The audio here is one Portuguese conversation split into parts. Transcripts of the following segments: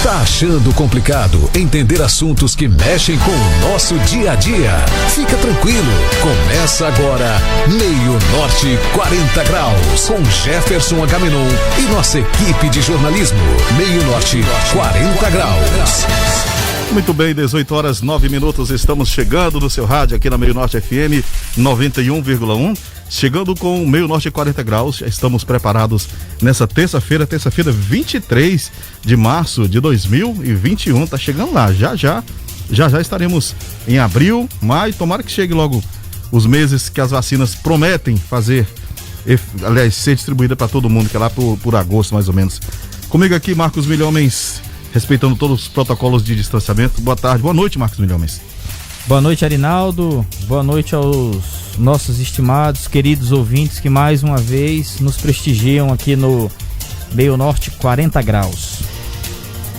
Tá achando complicado entender assuntos que mexem com o nosso dia a dia? Fica tranquilo, começa agora Meio Norte 40 Graus, com Jefferson Agamenon e nossa equipe de jornalismo. Meio Norte 40 Graus. Muito bem, 18 horas 9 minutos, estamos chegando no seu rádio aqui na Meio Norte FM 91,1, chegando com o Meio Norte 40 Graus, já estamos preparados nessa terça-feira 23 de março de 2021, tá chegando lá, já estaremos em abril, maio, tomara que chegue logo os meses que as vacinas prometem fazer, aliás, ser distribuída para todo mundo, que é lá por agosto mais ou menos. Comigo aqui, Marcos Milhomens, respeitando todos os protocolos de distanciamento. Boa tarde, boa noite, Marcos Milhomens. Boa noite, Arinaldo. Boa noite aos nossos estimados, queridos ouvintes que mais uma vez nos prestigiam aqui no Meio Norte 40 Graus.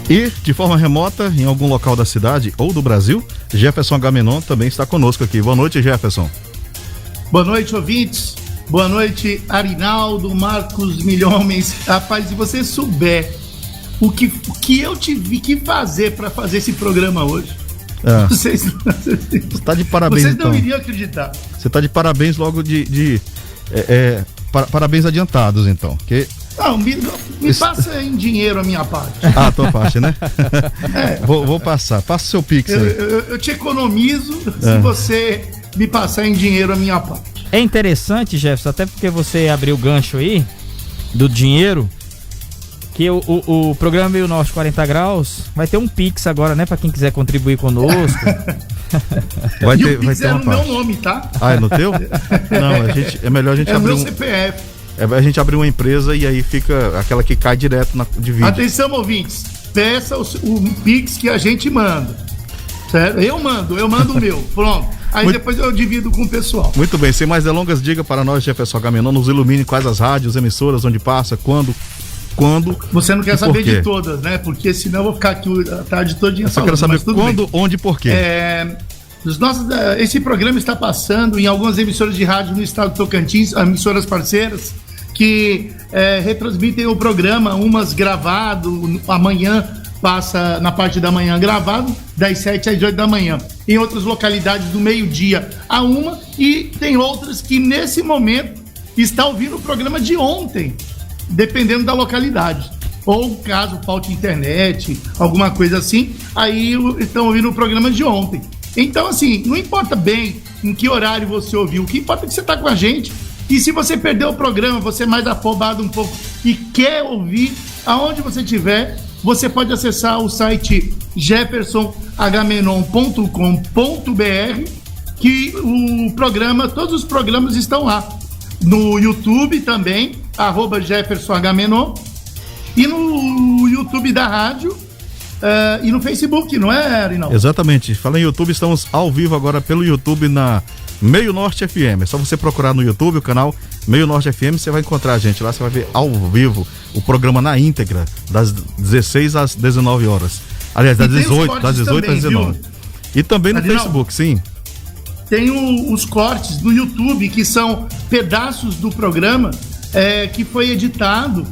E, de forma remota, em algum local da cidade ou do Brasil, Jefferson Agamenon também está conosco aqui. Boa noite, Jefferson. Boa noite, ouvintes. Boa noite, Arinaldo, Marcos Milhomens. Rapaz, se você souber o que eu tive que fazer para fazer esse programa hoje. Vocês tá de parabéns. Vocês não então iriam acreditar. Você tá de parabéns logo parabéns adiantados, então. Que... Não, me passa em dinheiro a minha parte. Ah, a tua parte, né? Vou passar. Passa o seu Pix aí. Eu te economizo se você me passar em dinheiro a minha parte. É interessante, Jefferson, até porque você abriu o gancho aí do dinheiro, que o programa Meio Norte 40 Graus vai ter um Pix agora, né? Pra quem quiser contribuir conosco. Vai ter no uma parte. meu nome, tá? Ah, é no teu? Não, é melhor a gente abrir meu CPF. A gente abrir uma empresa e aí fica aquela que cai direto na divide. Atenção, ouvintes. Peça o Pix que a gente manda. Certo? Eu mando o meu. Pronto. Aí depois eu divido com o pessoal. Muito bem, sem mais delongas, diga para nós, Jefferson Agamenon, nos ilumine quais as rádios, emissoras, onde passa, quando. Você não quer saber de todas, né? Porque senão eu vou ficar aqui a tarde todinha. Eu só quero saber quando, onde e por quê. Esse programa está passando em algumas emissoras de rádio no estado do Tocantins, emissoras parceiras, que retransmitem o programa, umas gravado, amanhã passa na parte da manhã gravado, das 7 às 8 da manhã. Em outras localidades do meio-dia a 1, e tem outras que nesse momento está ouvindo o programa de ontem, dependendo da localidade. Ou caso falte internet, alguma coisa assim, aí estão ouvindo o programa de ontem. Então, assim, não importa bem em que horário você ouviu, o que importa é que você está com a gente. E se você perdeu o programa, você é mais afobado um pouco e quer ouvir, aonde você estiver, você pode acessar o site jeffersonagamenon.com.br, que todos os programas estão lá. No YouTube também, @JeffersonAgamenon, e no YouTube da rádio e no Facebook, não é, Arinaldo? Exatamente. Fala em YouTube, estamos ao vivo agora pelo YouTube na Meio Norte FM. É só você procurar no YouTube o canal Meio Norte FM, você vai encontrar a gente lá, você vai ver ao vivo o programa na íntegra, das 16 às 19 horas. Aliás, das 18 às 19. Viu? E também no Facebook, sim. Tem os cortes no YouTube, que são pedaços do programa que foi editado,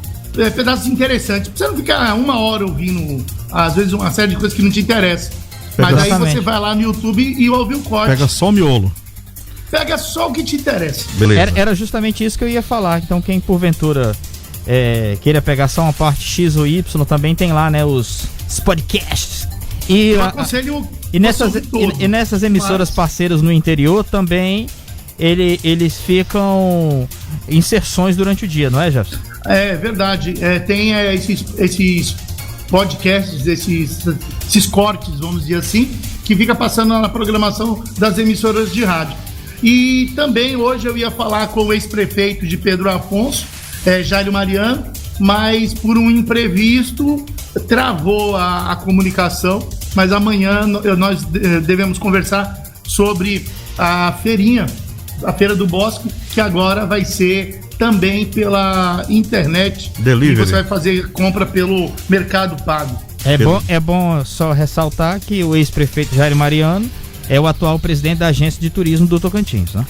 pedaços interessantes. Pra você não ficar uma hora ouvindo, às vezes, uma série de coisas que não te interessam. Mas aí você vai lá no YouTube e ouve o corte. Pega só o miolo. Pega só o que te interessa. Beleza. Era justamente isso que eu ia falar. Então, quem porventura queira pegar só uma parte X ou Y, também tem lá, né, os podcasts. E eu aconselho e nessas emissoras parceiras no interior também eles ficam inserções durante o dia, não é, Jefferson? É verdade. Tem esses podcasts, esses cortes, vamos dizer assim, que fica passando na programação das emissoras de rádio. E também hoje eu ia falar com o ex-prefeito de Pedro Afonso, Jairo Mariano, mas por um imprevisto travou a comunicação, mas amanhã nós devemos conversar sobre a feirinha, a Feira do Bosque, que agora vai ser também pela internet. Delivery. E você vai fazer compra pelo Mercado Pago. É bom só ressaltar que o ex-prefeito Jairo Mariano é o atual presidente da Agência de Turismo do Tocantins, né?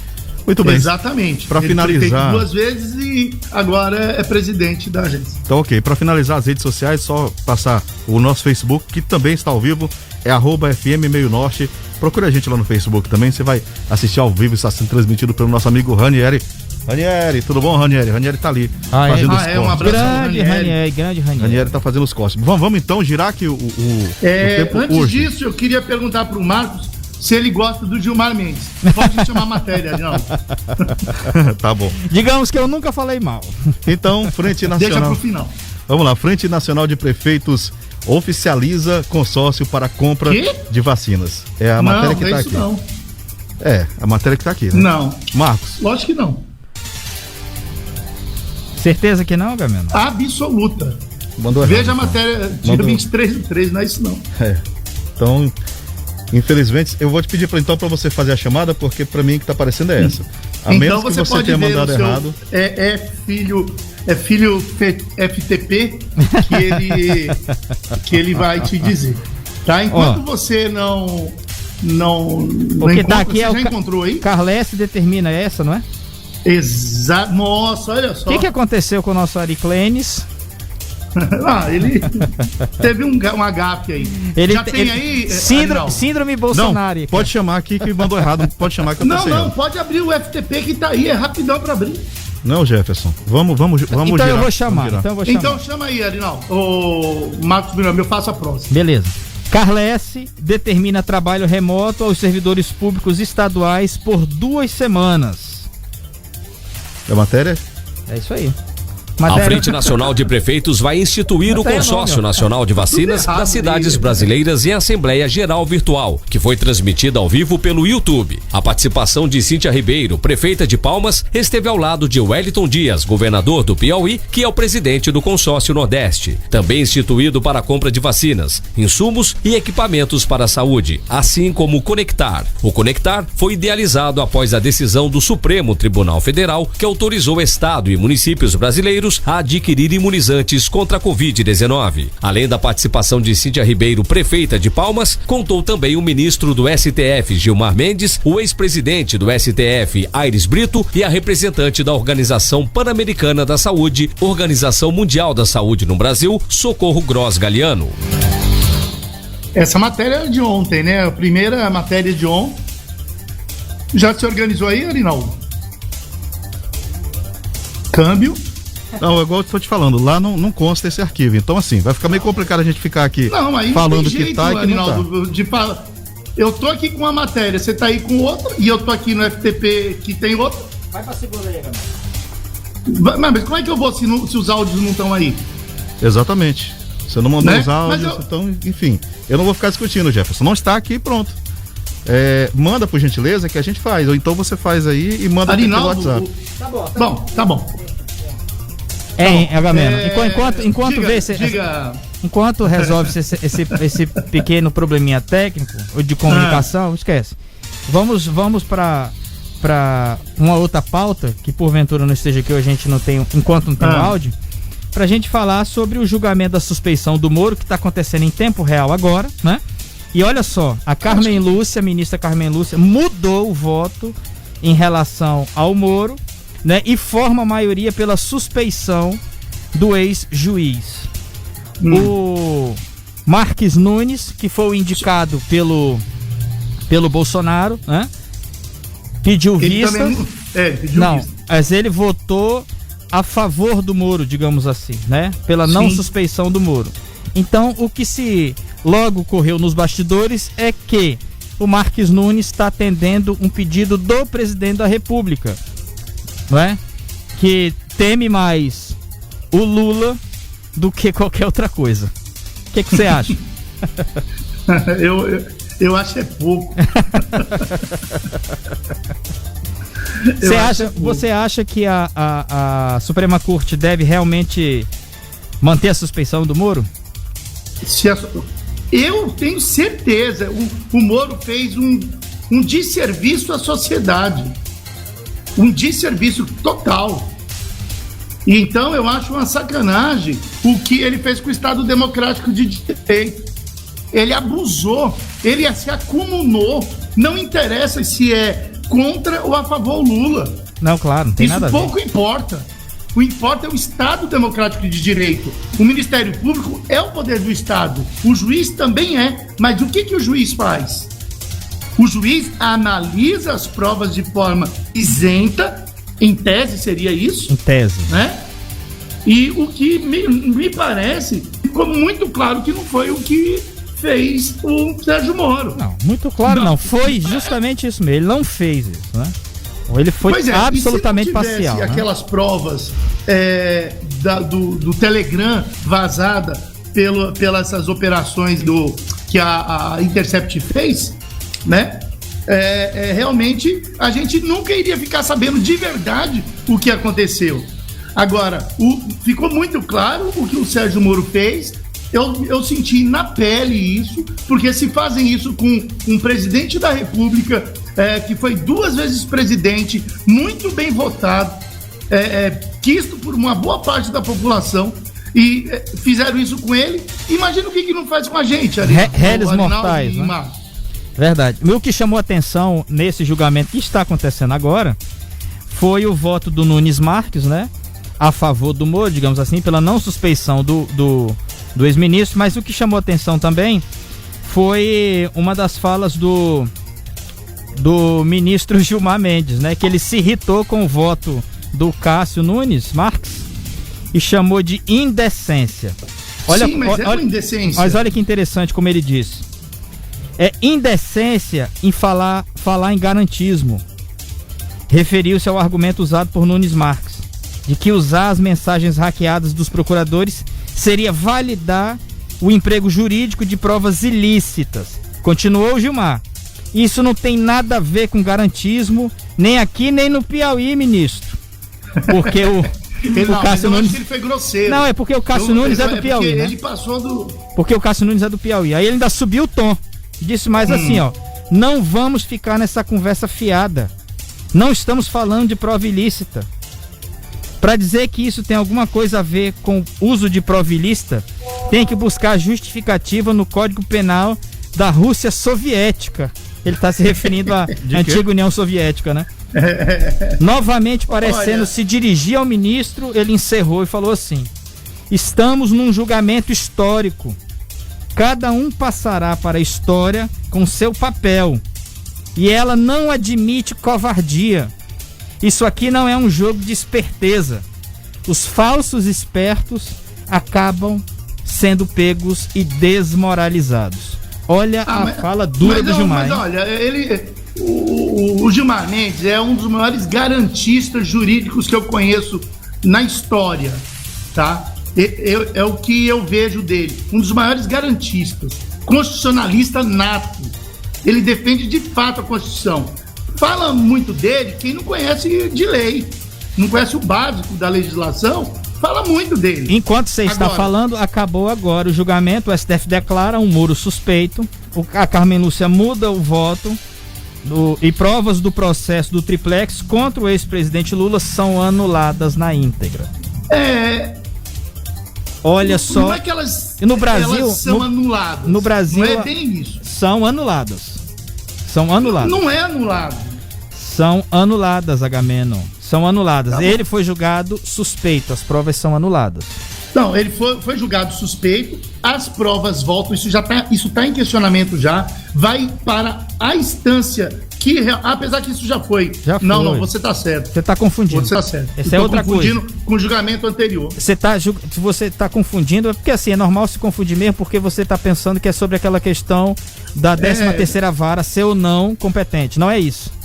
Muito bem. Exatamente. Para finalizar, 2 vezes e agora é presidente da agência. Então, ok. Para finalizar as redes sociais, só passar o nosso Facebook, que também está ao vivo, é @FM Meio Norte. Procure a gente lá no Facebook também, você vai assistir ao vivo, está sendo transmitido pelo nosso amigo Ranieri. Ranieri, tudo bom, Ranieri? Ranieri tá ali, fazendo os cortes. Um abraço, grande Ranieri. Ranieri tá fazendo os cortes. Vamos então girar que o tempo antes urge. disso, eu queria perguntar pro Marcos se ele gosta do Gilmar Mendes. Pode chamar a matéria, não. Tá bom. Digamos que eu nunca falei mal. Então, Frente Nacional. Deixa pro final. Vamos lá, Frente Nacional de Prefeitos oficializa consórcio para compra de vacinas. É a matéria que tá aqui. Não. É, a matéria que tá aqui, né? Não. Marcos. Lógico que não. Certeza que não, Gameno? Absoluta. Mandou errado. Veja a matéria, dia 23/3, não é isso não. Então, infelizmente, eu vou te pedir para você fazer a chamada, porque para mim que tá aparecendo é essa. A então menos que você pode tenha ver mandado o seu, errado. É filho FTP que ele vai te dizer. Tá? Enquanto você não Porque encontra, tá aqui você já encontrou aí? Carlesse determina essa, não é? Exato. Nossa, olha só. O que aconteceu com o nosso Ariclenes? Ele teve um agafe aí. Já tem aí? Síndrome Bolsonaro. Não, pode chamar aqui que mandou errado. Pode chamar que eu tô sem Não, ela. pode abrir o FTP que tá aí, é rapidão pra abrir. Não, Jefferson. Vamos então girar. Eu vou chamar. Então chama aí, Arinaldo. O Marcos Miranda, eu faço a próxima. Beleza. Carlesse determina trabalho remoto aos servidores públicos estaduais por 2 semanas. É matéria? É isso aí. A Frente Nacional de Prefeitos vai instituir o Consórcio Nacional de Vacinas das cidades brasileiras em Assembleia Geral Virtual, que foi transmitida ao vivo pelo YouTube. A participação de Cíntia Ribeiro, prefeita de Palmas, esteve ao lado de Wellington Dias, governador do Piauí, que é o presidente do Consórcio Nordeste, também instituído para a compra de vacinas, insumos e equipamentos para a saúde, assim como o Conectar. O Conectar foi idealizado após a decisão do Supremo Tribunal Federal, que autorizou Estado e municípios brasileiros a adquirir imunizantes contra a Covid-19. Além da participação de Cíntia Ribeiro, prefeita de Palmas, contou também o ministro do STF, Gilmar Mendes, o ex-presidente do STF, Aires Brito, e a representante da Organização Pan-Americana da Saúde, Organização Mundial da Saúde no Brasil, Socorro Gross Galiano. Essa matéria é de ontem, né? A primeira matéria de ontem. Já se organizou aí, Arinaldo? Câmbio. Não, igual eu tô te falando, lá não consta esse arquivo. Então, assim, vai ficar meio complicado a gente ficar aqui falando que tá e que não tá. Eu tô aqui com uma matéria, você tá aí com outra, e eu tô aqui no FTP que tem outra. Vai pra segunda aí, galera. Mas como é que eu vou se os áudios não estão aí? Exatamente. Você não mandou os áudios, então, enfim. Eu não vou ficar discutindo, Jefferson. Não está aqui, pronto. Manda por gentileza que a gente faz. Ou então você faz aí e manda pelo WhatsApp. Tá bom. Gameno. Enquanto enquanto resolve esse pequeno probleminha técnico ou de comunicação, esquece. Vamos para uma outra pauta que porventura não esteja aqui, a gente não tem, enquanto não tem o áudio, pra gente falar sobre o julgamento da suspeição do Moro, que está acontecendo em tempo real agora, né? E olha só, a ministra Carmen Lúcia mudou o voto em relação ao Moro, né, e forma a maioria pela suspeição do ex-juiz. O Marques Nunes, que foi o indicado pelo Bolsonaro, né, pediu vista. Mas ele votou a favor do Moro, digamos assim, né, pela não suspeição do Moro. Então, o que se logo correu nos bastidores é que o Marques Nunes está atendendo um pedido do presidente da República, não é? Que teme mais o Lula do que qualquer outra coisa. O que você acha? Eu acho pouco. Você acha que a Suprema Corte deve realmente manter a suspeição do Moro? Eu tenho certeza. O Moro fez um desserviço à sociedade. Um desserviço total. E então eu acho uma sacanagem o que ele fez com o Estado Democrático de Direito. Ele abusou, ele se acumulou. Não interessa se é contra ou a favor do Lula. Não, claro, não tem nada a ver. Isso pouco importa. O que importa é o Estado democrático de direito. O Ministério Público é o poder do Estado. O juiz também é. Mas o que o juiz faz? O juiz analisa as provas de forma isenta, em tese seria isso? Em tese. Né? E o que me parece, ficou muito claro que não foi o que fez o Sérgio Moro. Não, muito claro não. Foi justamente isso mesmo. Ele não fez isso, né? Ele foi absolutamente parcial. Aquelas provas do Telegram vazada pelas essas operações que a Intercept fez, né? Realmente a gente nunca iria ficar sabendo de verdade o que aconteceu. Agora, ficou muito claro o que o Sérgio Moro fez. Eu senti na pele isso, porque se fazem isso com um presidente da República que foi 2 vezes presidente, muito bem votado, quisto por uma boa parte da população, e fizeram isso com ele, imagina o que não faz com a gente. Réis mortais, né? Verdade. O que chamou atenção nesse julgamento que está acontecendo agora foi o voto do Nunes Marques, né? A favor do Moro, digamos assim, pela não suspeição do ex-ministro, mas o que chamou atenção também foi uma das falas do ministro Gilmar Mendes, né? Que ele se irritou com o voto do Cássio Nunes Marques e chamou de indecência. Olha, sim, mas uma indecência. Mas olha que interessante como ele disse. É indecência em falar em garantismo. Referiu-se ao argumento usado por Nunes Marques, de que usar as mensagens hackeadas dos procuradores seria validar o emprego jurídico de provas ilícitas. Continuou Gilmar. Isso não tem nada a ver com garantismo, nem aqui nem no Piauí, ministro. Porque o Cássio Nunes... ele foi grosseiro. Não, é porque o Cássio Nunes é do Piauí, né? Ele passou do... Porque o Cássio Nunes é do Piauí. Aí ele ainda subiu o tom. Disse mais assim, ó: não vamos ficar nessa conversa fiada. Não estamos falando de prova ilícita. Para dizer que isso tem alguma coisa a ver com uso de prova ilícita, tem que buscar justificativa no Código Penal da Rússia Soviética. Ele está se referindo à antiga União Soviética, né? Novamente parecendo se dirigir ao ministro, ele encerrou e falou assim: estamos num julgamento histórico. Cada um passará para a história com seu papel. E ela não admite covardia. Isso aqui não é um jogo de esperteza. Os falsos espertos acabam sendo pegos e desmoralizados. Olha a fala dura do Gilmar. Mas olha, o Gilmar Mendes é um dos maiores garantistas jurídicos que eu conheço na história, tá? É o que eu vejo dele. Um dos maiores garantistas. Constitucionalista nato. Ele defende de fato a Constituição. Fala muito dele quem não conhece de lei, não conhece o básico da legislação, fala muito dele. Enquanto você está falando, acabou agora o julgamento, o STF declara um Moro suspeito, a Carmen Lúcia muda o voto e provas do processo do triplex contra o ex-presidente Lula são anuladas na íntegra. Olha só. Não é que elas, no Brasil, elas são anuladas. No Brasil, não é bem isso. São anuladas. São anuladas. Não é anulado. São anuladas, Agamenon. São anuladas. Tá, ele foi julgado suspeito. As provas são anuladas. Não, ele foi julgado suspeito. As provas voltam. Isso tá em questionamento já. Vai para a instância que, apesar que isso já foi. Não, você tá certo. Você tá confundindo. Você tá certo. Essa é outra coisa. Confundindo com o julgamento anterior. Se você tá confundindo, é porque assim, é normal se confundir mesmo, porque você tá pensando que é sobre aquela questão da 13ª vara ser ou não competente. Não é isso.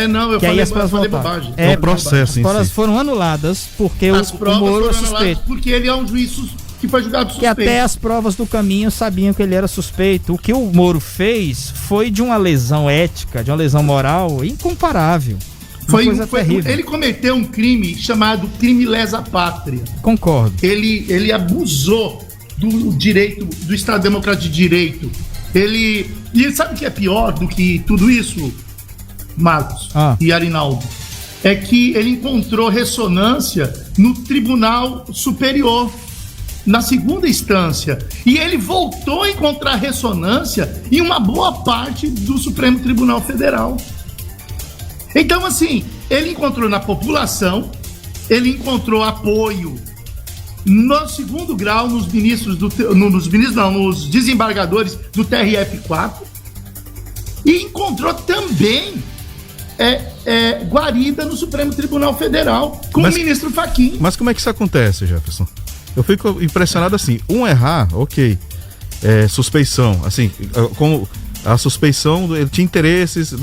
Não, eu falei bobagem. É o processo. As provas foram anuladas porque o Moro é suspeito. Porque ele é um juiz que foi julgado suspeito. Que até as provas do caminho sabiam que ele era suspeito. O que o Moro fez foi de uma lesão ética, de uma lesão moral incomparável. Ele cometeu um crime chamado crime lesa pátria. Concordo. Ele abusou do direito, do Estado Democrático de Direito. E sabe o que é pior do que tudo isso, Marcos e Arinaldo? É que ele encontrou ressonância no Tribunal Superior, na segunda instância. E ele voltou a encontrar ressonância em uma boa parte do Supremo Tribunal Federal. Então, assim, ele encontrou na população, ele encontrou apoio no segundo grau nos desembargadores do TRF4 e encontrou também guarida no Supremo Tribunal Federal com o ministro Fachin. Mas como é que isso acontece, Jefferson? Eu fico impressionado assim, errar, ok, suspeição, assim, como a suspeição, ele tinha interesses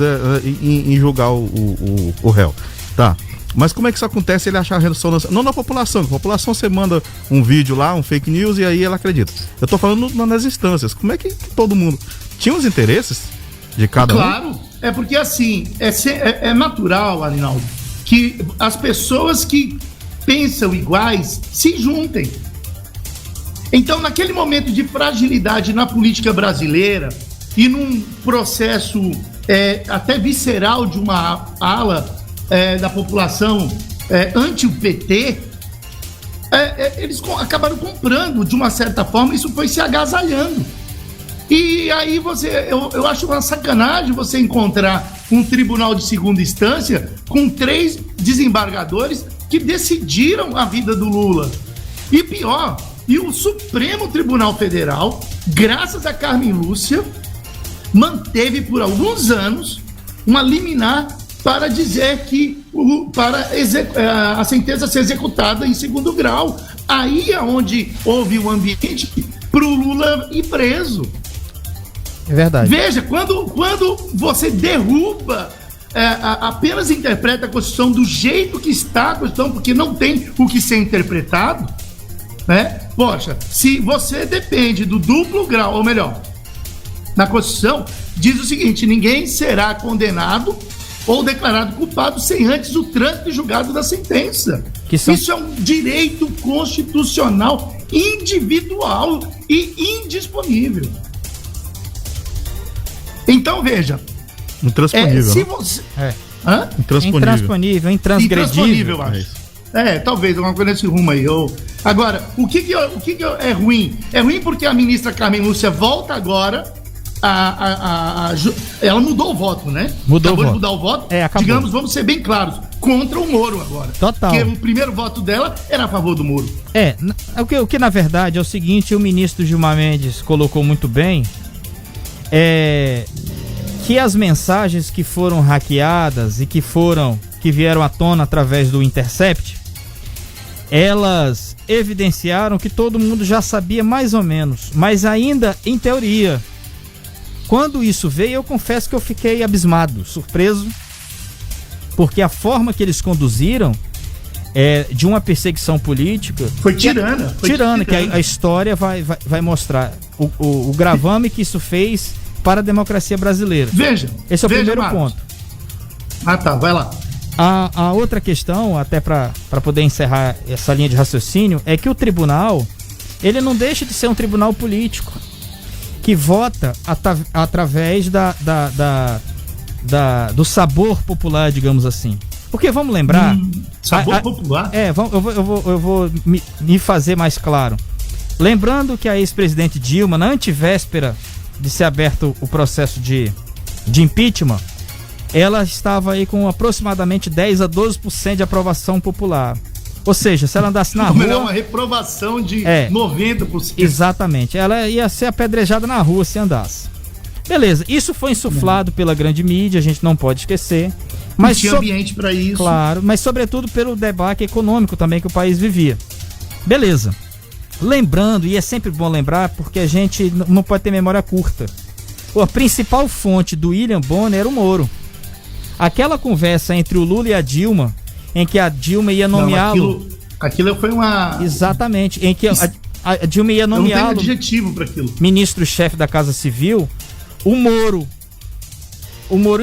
em julgar o réu, tá? Mas como é que isso acontece, ele achar a redução, não na população, você manda um vídeo lá, um fake news e aí ela acredita. Eu tô falando nas instâncias, como é que todo mundo tinha os interesses de cada um? Claro, é porque assim, é natural, Arinaldo, que as pessoas que pensam iguais se juntem. Então, naquele momento de fragilidade na política brasileira e num processo até visceral de uma ala da população anti o PT, eles acabaram comprando de uma certa forma, isso foi se agasalhando. E aí eu acho uma sacanagem você encontrar um tribunal de segunda instância com 3 desembargadores que decidiram a vida do Lula. E pior, e o Supremo Tribunal Federal, graças a Carmen Lúcia, manteve por alguns anos uma liminar para dizer que a sentença ser executada em segundo grau. Aí é onde houve um ambiente para o Lula ir preso. É verdade. Veja, quando você derruba, apenas interpreta a Constituição do jeito que está a Constituição, porque não tem o que ser interpretado, né? Poxa, se você depende do duplo grau, ou melhor, na Constituição diz o seguinte: ninguém será condenado ou declarado culpado sem antes o trânsito e julgado da sentença. Isso é um direito constitucional individual e indisponível. Então, veja. Intransponível. Intransponível, intransgredível. Eu acho. Talvez alguma coisa nesse rumo aí. Agora, o que é ruim? É ruim porque a ministra Carmen Lúcia volta agora. Ela mudou o voto, né? Acabou de mudar o voto. Digamos, vamos ser bem claros, contra o Moro agora. Total. Porque o primeiro voto dela era a favor do Moro. O que na verdade é o seguinte: o ministro Gilmar Mendes colocou muito bem, que as mensagens que foram hackeadas e que vieram à tona através do Intercept, elas evidenciaram que todo mundo já sabia mais ou menos, mas ainda em teoria. Quando isso veio, eu confesso que eu fiquei abismado, surpreso, porque a forma que eles conduziram de uma perseguição política foi tirana. Que a história vai mostrar o gravame que isso fez para a democracia brasileira. Veja. Esse é o primeiro ponto. Tá, vai lá. A outra questão, até para poder encerrar essa linha de raciocínio, é que o tribunal, ele não deixa de ser um tribunal político que vota através do sabor popular, digamos assim. Porque vamos lembrar... Sabor popular? Eu vou me fazer mais claro. Lembrando que a ex-presidente Dilma, na antivéspera de ser aberto o processo de impeachment, ela estava aí com aproximadamente 10 a 12% de aprovação popular. Ou seja, se ela andasse na rua... uma reprovação de 90%. Exatamente. Ela ia ser apedrejada na rua se andasse. Beleza, isso foi insuflado pela grande mídia, a gente não pode esquecer. Mas tinha ambiente para isso. Claro, mas sobretudo pelo debate econômico também que o país vivia. Beleza. Lembrando, e é sempre bom lembrar, porque a gente não pode ter memória curta. A principal fonte do William Bonner era o Moro. Aquela conversa entre o Lula e a Dilma, em que a Dilma ia nomeá-lo... Aquilo foi uma... Exatamente, em que a Dilma ia nomeá-lo... Não tem adjetivo para aquilo. Ministro-chefe da Casa Civil. O Moro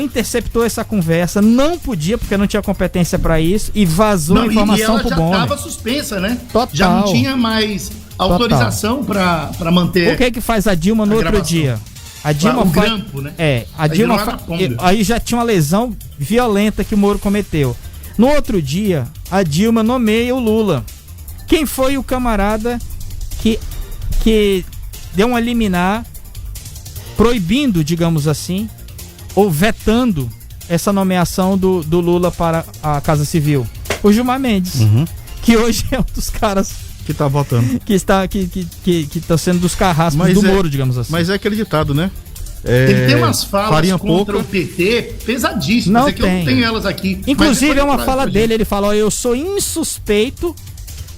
interceptou essa conversa, não podia, porque não tinha competência para isso, e vazou a informação pro Bonner. E ela já estava suspensa, né? Total. Já não tinha mais autorização para manter... O que é que faz a Dilma no outro dia? A Dilma grampo, né? A Dilma aí já tinha uma lesão violenta que o Moro cometeu. No outro dia, a Dilma nomeia o Lula. Quem foi o camarada que deu uma liminar proibindo, digamos assim, ou vetando essa nomeação do Lula para a Casa Civil? O Gilmar Mendes, que hoje é um dos caras que tá votando. Que tá sendo dos carrascos do Moro, digamos assim. Mas é aquele ditado, né? Ele tem umas falas contra pouca. O PT pesadíssimas. Não é que eu não tenho elas aqui. Inclusive é uma fala dele, ele fala: eu sou insuspeito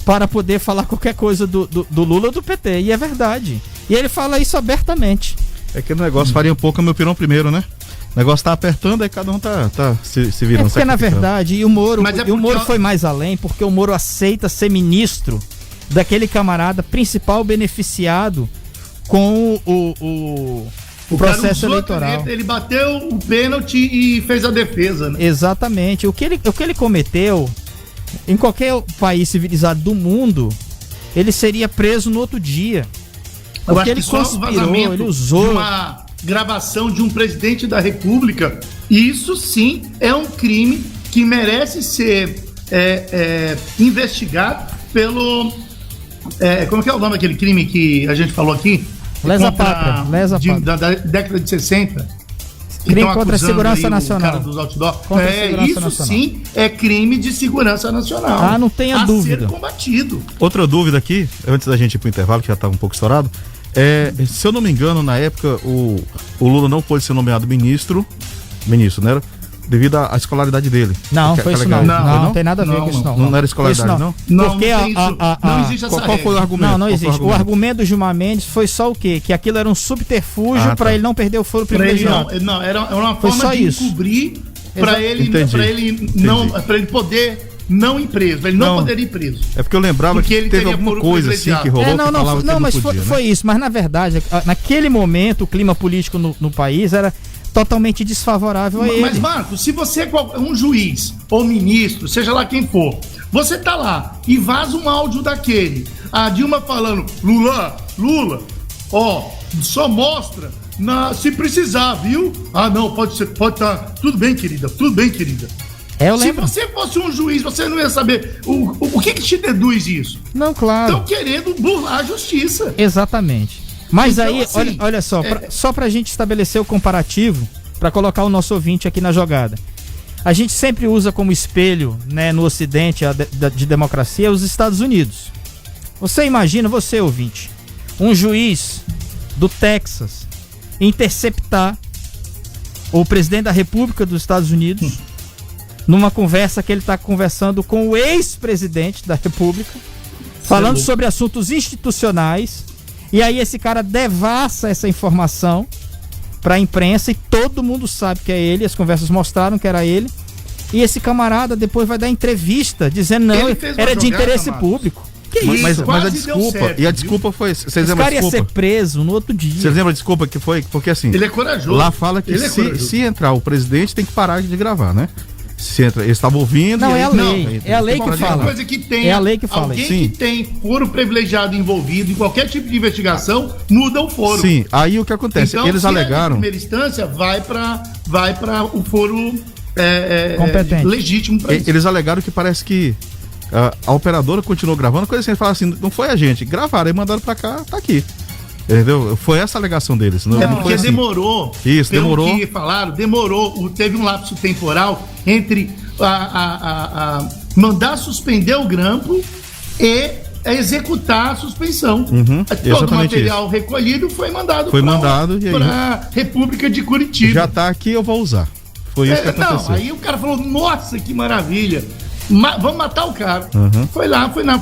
para poder falar qualquer coisa do Lula ou do PT. E é verdade. E ele fala isso abertamente. É que o negócio farinha pouca, meu pirão primeiro, né? O negócio tá apertando, aí cada um tá se virando. É porque na verdade, o Moro foi mais além, porque o Moro aceita ser ministro daquele camarada principal beneficiado com o processo eleitoral. Ele bateu o pênalti e fez a defesa, né? Exatamente. O que ele cometeu, em qualquer país civilizado do mundo, ele seria preso no outro dia. Porque ele conspirou, ele usou uma gravação de um presidente da República. Isso sim é um crime que merece ser investigado pelo... como é o nome daquele crime que a gente falou aqui? Lesa pátria. Da década de 60. Crime contra a segurança nacional. Isso sim é crime de segurança nacional. Ah, não tenha dúvida. A ser combatido. Outra dúvida aqui, antes da gente ir pro intervalo, que já tá um pouco estourado. Se eu não me engano, na época, o Lula não pôde ser nomeado ministro, né? Devido à escolaridade dele. Não, foi isso não. Não tem nada a ver com isso não. Não era escolaridade, não? Porque não existe essa qual foi o argumento? Não existe. O argumento do Gilmar Mendes foi só o quê? Que aquilo era um subterfúgio para ele não perder o foro privilegiado. Não, era uma forma de encobrir para ele poder não ir preso, ele não poderia ir preso. É porque eu lembrava que teve alguma coisa assim que rolou que falava que não mas podia, foi isso. Mas na verdade, naquele momento, o clima político no país era totalmente desfavorável a ele. Mas, Marcos, se você é um juiz ou ministro, seja lá quem for, você tá lá e vaza um áudio daquele, a Dilma falando, Lula, só mostra se precisar, viu? Não, pode estar, tudo bem, querida. Eu lembro. Se você fosse um juiz, você não ia saber o que te deduz isso? Não, claro. Estão querendo burlar a justiça. Exatamente. Mas então, aí, assim, olha só, só pra gente estabelecer o comparativo, pra colocar o nosso ouvinte aqui na jogada. A gente sempre usa como espelho, né, no Ocidente de democracia, os Estados Unidos. Você imagina, você ouvinte, um juiz do Texas interceptar o presidente da República dos Estados Unidos numa conversa que ele está conversando com o ex-presidente da República, falando sobre assuntos institucionais. E aí esse cara devassa essa informação para a imprensa e todo mundo sabe que é ele, as conversas mostraram que era ele. E esse camarada depois vai dar entrevista dizendo não, era de interesse público. Que isso? Mas a desculpa, certo, e a desculpa foi... Vocês lembram a desculpa? Esse cara ia ser preso no outro dia. Vocês lembram a desculpa que foi? Porque assim... Ele é corajoso. Lá fala que se entrar o presidente tem que parar de gravar, né? Se entra, eles estavam ouvindo. Não, é a lei. É a lei que fala. Coisa que tem, é a lei que fala. Alguém que tem foro privilegiado envolvido em qualquer tipo de investigação muda o foro. Sim, aí o que acontece? Então, eles alegaram. Em primeira instância, vai para o foro competente, legítimo para isso. Eles alegaram que parece que a operadora continuou gravando, coisa assim, eles falaram assim, não foi a gente, gravaram e mandaram pra cá, tá aqui. Entendeu? Foi essa a alegação deles. Não porque foi assim. Demorou. Isso, demorou. Pelo que falaram, teve um lapso temporal entre mandar suspender o grampo e executar a suspensão. Todo o material recolhido foi mandado para a República de Curitiba. Já tá aqui, eu vou usar. Foi isso que aconteceu. Não, aí o cara falou, nossa, que maravilha. Vamos matar o cara.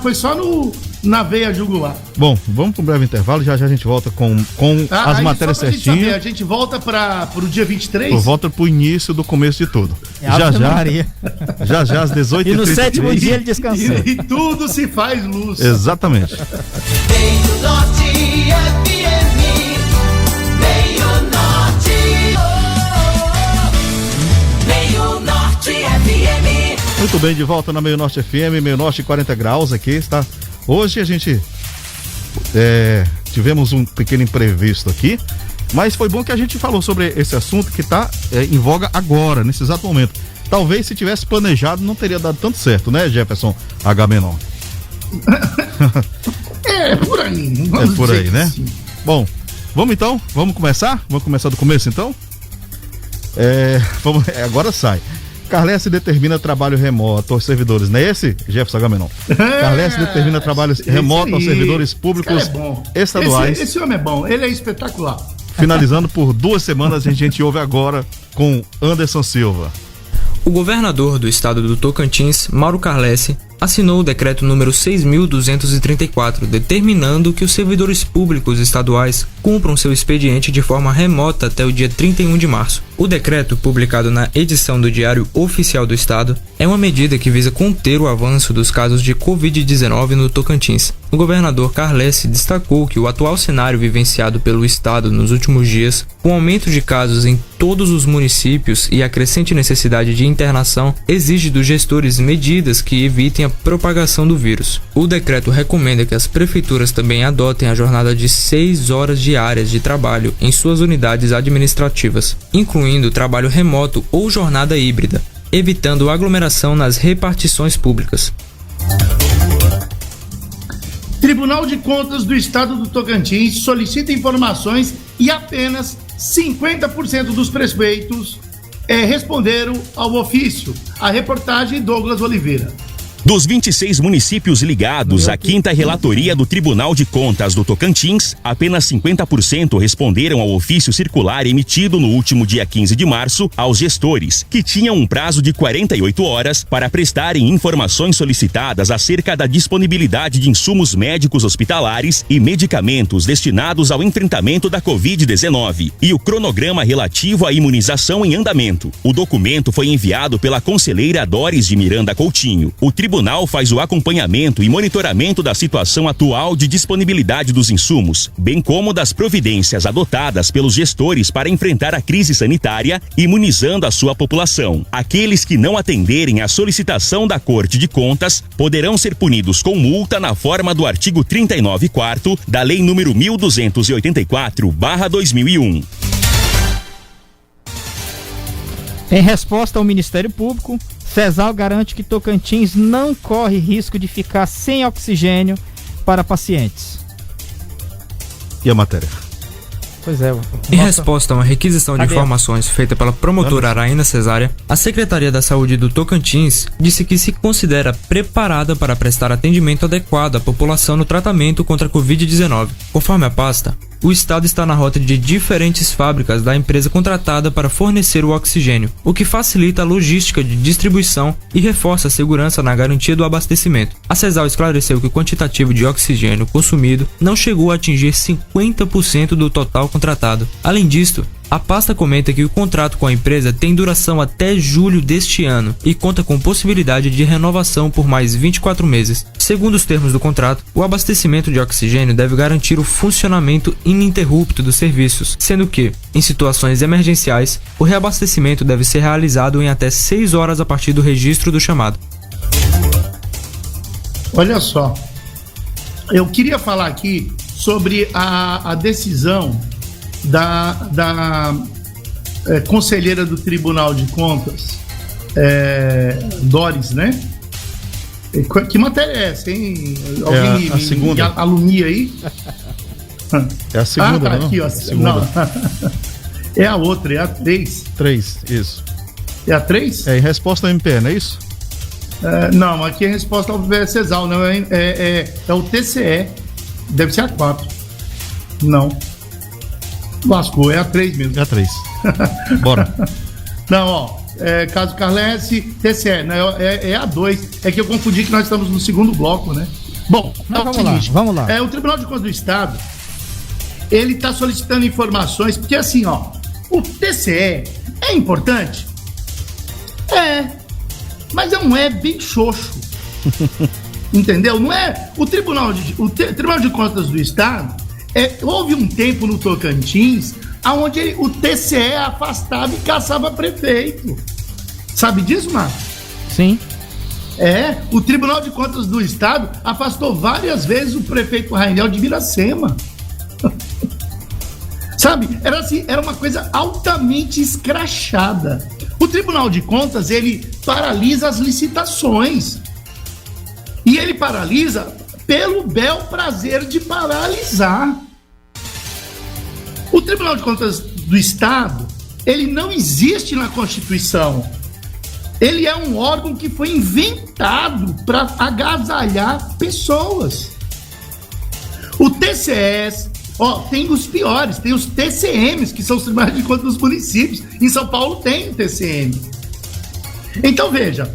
Foi só na veia jugular. Bom, vamos para um breve intervalo, já a gente volta com as matérias certinhas. A gente volta para o dia 23? Volta para o início do começo de tudo. Já às 18h33. E no sétimo dia ele descansou. E tudo se faz luz. Exatamente. Meio Norte FM, Meio Norte, Meio Norte FM. Muito bem, de volta na Meio Norte FM, Meio Norte 40 graus aqui, está. Hoje a gente tivemos um pequeno imprevisto aqui, mas foi bom que a gente falou sobre esse assunto que está em voga agora, nesse exato momento. Talvez se tivesse planejado não teria dado tanto certo, né, Jefferson Agamenon? Por aí. É por aí, né? Assim. Bom, vamos então? Vamos começar? Vamos começar do começo então? Agora sai. Carlesse determina trabalho remoto aos servidores, não é esse, Jefferson Agamenon? Carlesse determina trabalho remoto aos servidores públicos estaduais. Esse homem é bom, ele é espetacular. Finalizando por 2 semanas, a gente ouve agora com Anderson Silva. O governador do estado do Tocantins, Mauro Carlesse, assinou o decreto número 6.234, determinando que os servidores públicos estaduais cumpram seu expediente de forma remota até o dia 31 de março. O decreto, publicado na edição do Diário Oficial do Estado, é uma medida que visa conter o avanço dos casos de Covid-19 no Tocantins. O governador Carlesse destacou que o atual cenário vivenciado pelo estado nos últimos dias, com aumento de casos em todos os municípios e a crescente necessidade de internação, exige dos gestores medidas que evitem a propagação do vírus. O decreto recomenda que as prefeituras também adotem a jornada de 6 horas diárias de trabalho em suas unidades administrativas, incluindo trabalho remoto ou jornada híbrida, evitando aglomeração nas repartições públicas. Tribunal de Contas do Estado do Tocantins solicita informações e apenas 50% dos prefeitos responderam ao ofício. A reportagem Douglas Oliveira. Dos 26 municípios ligados à 5ª Relatoria do Tribunal de Contas do Tocantins, apenas 50% responderam ao ofício circular emitido no último dia 15 de março aos gestores, que tinham um prazo de 48 horas para prestarem informações solicitadas acerca da disponibilidade de insumos médicos hospitalares e medicamentos destinados ao enfrentamento da Covid-19 e o cronograma relativo à imunização em andamento. O documento foi enviado pela conselheira Doris de Miranda Coutinho. O tribunal faz o acompanhamento e monitoramento da situação atual de disponibilidade dos insumos, bem como das providências adotadas pelos gestores para enfrentar a crise sanitária, imunizando a sua população. Aqueles que não atenderem à solicitação da Corte de Contas poderão ser punidos com multa na forma do artigo 39º da Lei número 1284/2001. Em resposta ao Ministério Público, CESAL garante que Tocantins não corre risco de ficar sem oxigênio para pacientes. E a matéria? Pois é. Em resposta a uma requisição de informações feita pela promotora Araína Cesária, a Secretaria da Saúde do Tocantins disse que se considera preparada para prestar atendimento adequado à população no tratamento contra a Covid-19. Conforme a pasta, o estado está na rota de diferentes fábricas da empresa contratada para fornecer o oxigênio, o que facilita a logística de distribuição e reforça a segurança na garantia do abastecimento. A CESAL esclareceu que o quantitativo de oxigênio consumido não chegou a atingir 50% do total contratado. Além disso, a pasta comenta que o contrato com a empresa tem duração até julho deste ano e conta com possibilidade de renovação por mais 24 meses. Segundo os termos do contrato, o abastecimento de oxigênio deve garantir o funcionamento ininterrupto dos serviços, sendo que, em situações emergenciais, o reabastecimento deve ser realizado em até 6 horas a partir do registro do chamado. Olha só, eu queria falar aqui sobre a decisão da conselheira do Tribunal de Contas, Doris, né? Que matéria é essa, hein? Alguém a segunda. Alumia aí? É a segunda, tá não? aqui, ó. Não. É a outra, é a 3. 3, isso. É a 3? É em resposta ao MPE, não é isso? Não, aqui é em resposta ao CESAL, não, é o TCE. Deve ser a 4. Não. Lascou, é a 3 mesmo. É a 3. Bora. Não, ó. Caso Carlesse, TCE, né? É a 2. É que eu confundi que nós estamos no segundo bloco, né? Bom, vamos lá. O Tribunal de Contas do Estado, ele está solicitando informações, porque assim, ó, o TCE é importante? Mas não é bem xoxo. Entendeu? Não é. O Tribunal de Contas do Estado, houve um tempo no Tocantins onde o TCE afastava e caçava prefeito. Sabe disso, Marcos? Sim. O Tribunal de Contas do Estado afastou várias vezes o prefeito Rainel de Miracema. Sabe? Era uma coisa altamente escrachada. O Tribunal de Contas, ele paralisa as licitações. E ele paralisa pelo bel prazer de paralisar. O Tribunal de Contas do Estado, ele não existe na Constituição. Ele é um órgão que foi inventado para agasalhar pessoas. O TCE, tem os piores, tem os TCMs, que são os Tribunais de Contas dos Municípios. Em São Paulo tem o TCM. Então, veja,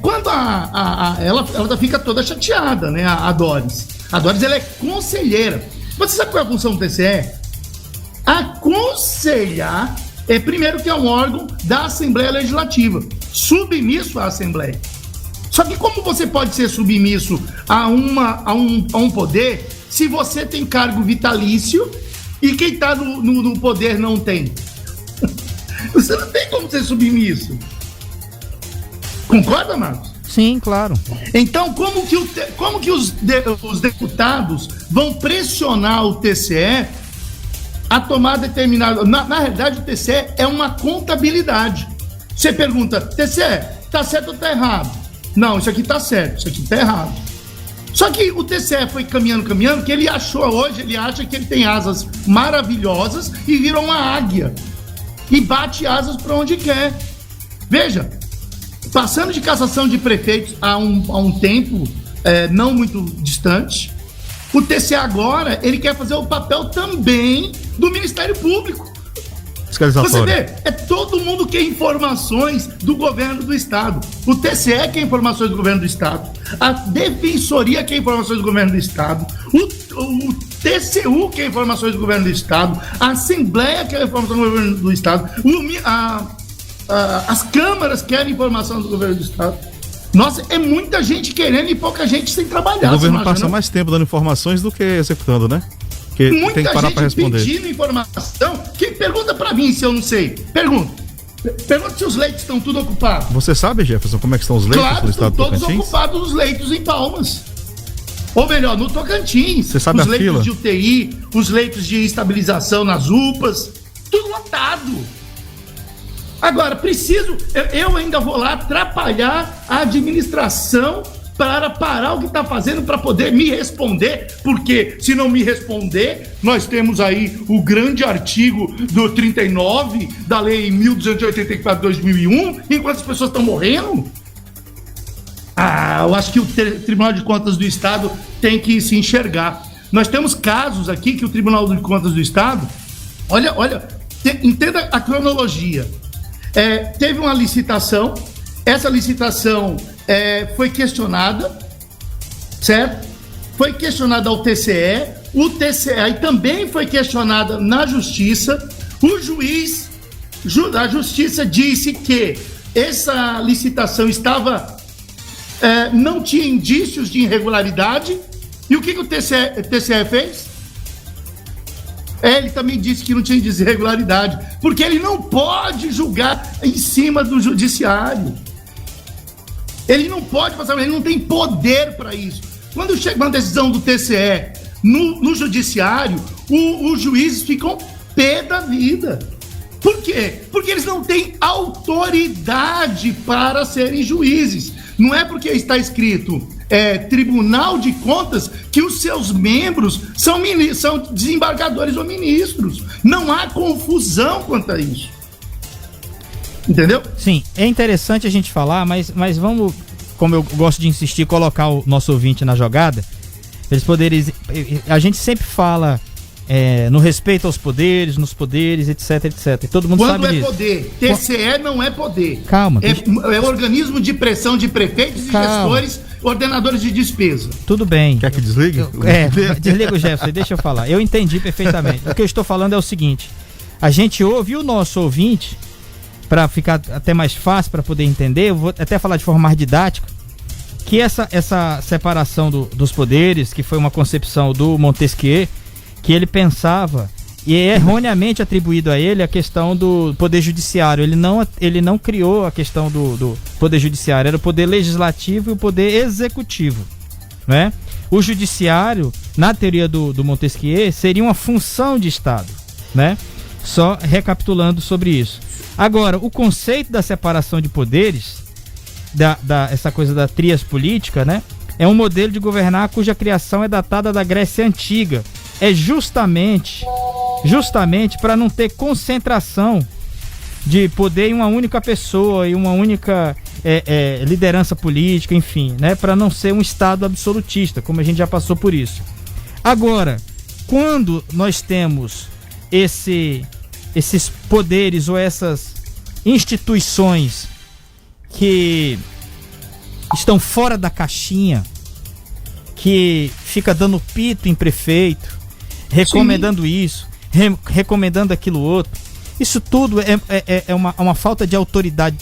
quando ela fica toda chateada, né, a Doris. A Doris, ela é conselheira. Você sabe qual é a função do TCE? Aconselhar, primeiro que é um órgão da Assembleia Legislativa, submisso à Assembleia. Só que como você pode ser submisso a um poder se você tem cargo vitalício e quem está no poder não tem? Você não tem como ser submisso. Concorda, Marcos? Sim, claro. Então, como que os deputados vão pressionar o TCE a tomar determinado... Na realidade, o TCE é uma contabilidade. Você pergunta, TCE, tá certo ou tá errado? Não, isso aqui tá certo, isso aqui tá errado. Só que o TCE foi caminhando, que ele acha que ele tem asas maravilhosas e vira uma águia. E bate asas para onde quer. Veja, passando de cassação de prefeitos há um tempo não muito distante, o TCE agora, ele quer fazer o papel também do Ministério Público. Você vê, todo mundo quer informações do governo do Estado. O TCE quer informações do governo do Estado. A Defensoria quer informações do governo do Estado. O TCU quer informações do governo do Estado. A Assembleia quer informações do governo do Estado. As câmaras querem informação do governo do Estado. Nossa, é muita gente querendo e pouca gente sem trabalhar. O governo passa mais tempo dando informações do que executando, né? Que muita tem que parar para responder. Pedindo informação. Quem pergunta para mim se eu não sei? Pergunta se os leitos estão tudo ocupados. Você sabe, Jefferson, como é que estão os leitos no estado do Tocantins? Todos ocupados os leitos em Palmas. Ou melhor, no Tocantins. Você sabe os a leitos fila? De UTI, os leitos de estabilização nas UPAs, tudo lotado. Agora, eu ainda vou lá atrapalhar a administração para parar o que está fazendo para poder me responder, porque se não me responder, nós temos aí o grande artigo do 39 da lei 1284 de 2001, enquanto as pessoas estão morrendo. Eu acho que o Tribunal de Contas do Estado tem que se enxergar. Nós temos casos aqui que o Tribunal de Contas do Estado, entenda a cronologia. Teve uma licitação, essa licitação foi questionada, certo? Foi questionada ao TCE, o TCE também foi questionada na Justiça. O juiz da Justiça disse que essa licitação não tinha indícios de irregularidade. E o que o TCE fez? Ele também disse que não tinha irregularidade, porque ele não pode julgar em cima do judiciário. Ele não pode passar, ele não tem poder para isso. Quando chega uma decisão do TCE no judiciário, os juízes ficam pé da vida. Por quê? Porque eles não têm autoridade para serem juízes. Não é porque está escrito Tribunal de Contas que os seus membros são desembargadores ou ministros. Não há confusão quanto a isso. Entendeu? Sim, é interessante a gente falar, mas vamos, como eu gosto de insistir, colocar o nosso ouvinte na jogada. Eles poderem. A gente sempre fala no respeito aos poderes, nos poderes, etc, etc. E todo mundo sabe disso. Quando é poder? TCE não é poder. Calma. É organismo de pressão de prefeitos e gestores, ordenadores de despesa. Tudo bem. Quer que desligue? Desliga o Jefferson, deixa eu falar. Eu entendi perfeitamente. O que eu estou falando é o seguinte: a gente ouve o nosso ouvinte, para ficar até mais fácil para poder entender, eu vou até falar de forma mais didática, que essa separação dos poderes, que foi uma concepção do Montesquieu, que ele pensava, e é erroneamente atribuído a ele a questão do poder judiciário. Ele não criou a questão do poder judiciário, era o poder legislativo e o poder executivo, né? O judiciário, na teoria do Montesquieu, seria uma função de Estado, né? Só recapitulando sobre isso. Agora, o conceito da separação de poderes, essa coisa da tríade política, né? É um modelo de governar cuja criação é datada da Grécia Antiga. É justamente para não ter concentração de poder em uma única pessoa e uma única liderança política, enfim, né? Para não ser um Estado absolutista, como a gente já passou por isso. Agora, quando nós temos esses poderes ou essas instituições que estão fora da caixinha, que fica dando pito em prefeito, recomendando isso, recomendando aquilo outro, isso tudo é uma falta de autoridade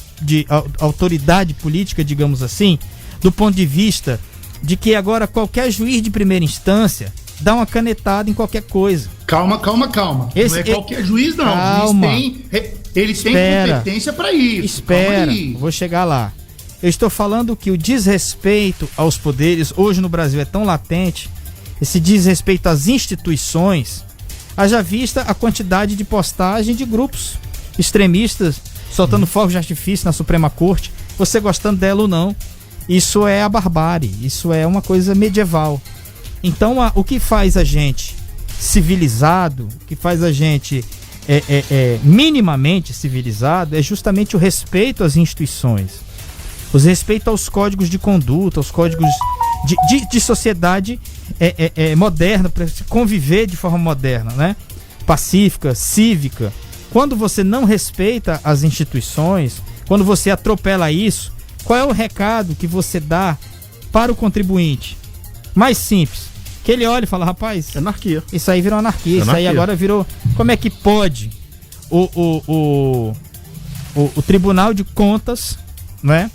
política, digamos assim, do ponto de vista de que agora qualquer juiz de primeira instância dá uma canetada em qualquer coisa. Calma. Não é qualquer juiz, não. Calma. Eles têm competência para isso. Espera, vou chegar lá. Eu estou falando que o desrespeito aos poderes hoje no Brasil é tão latente, esse desrespeito às instituições, haja vista a quantidade de postagem de grupos extremistas soltando fogos de artifício na Suprema Corte, você gostando dela ou não. Isso é a barbárie, isso é uma coisa medieval. Então, o que faz a gente civilizado, o que faz a gente minimamente civilizado, é justamente o respeito às instituições, o respeito aos códigos de conduta, aos códigos de sociedade moderna, para se conviver de forma moderna, né? Pacífica, cívica. Quando você não respeita as instituições, quando você atropela isso, qual é o recado que você dá para o contribuinte? Mais simples, que ele olha e fala, rapaz, anarquia. Isso aí virou anarquia. Isso aí agora virou... Como é que pode o Tribunal de Contas, né?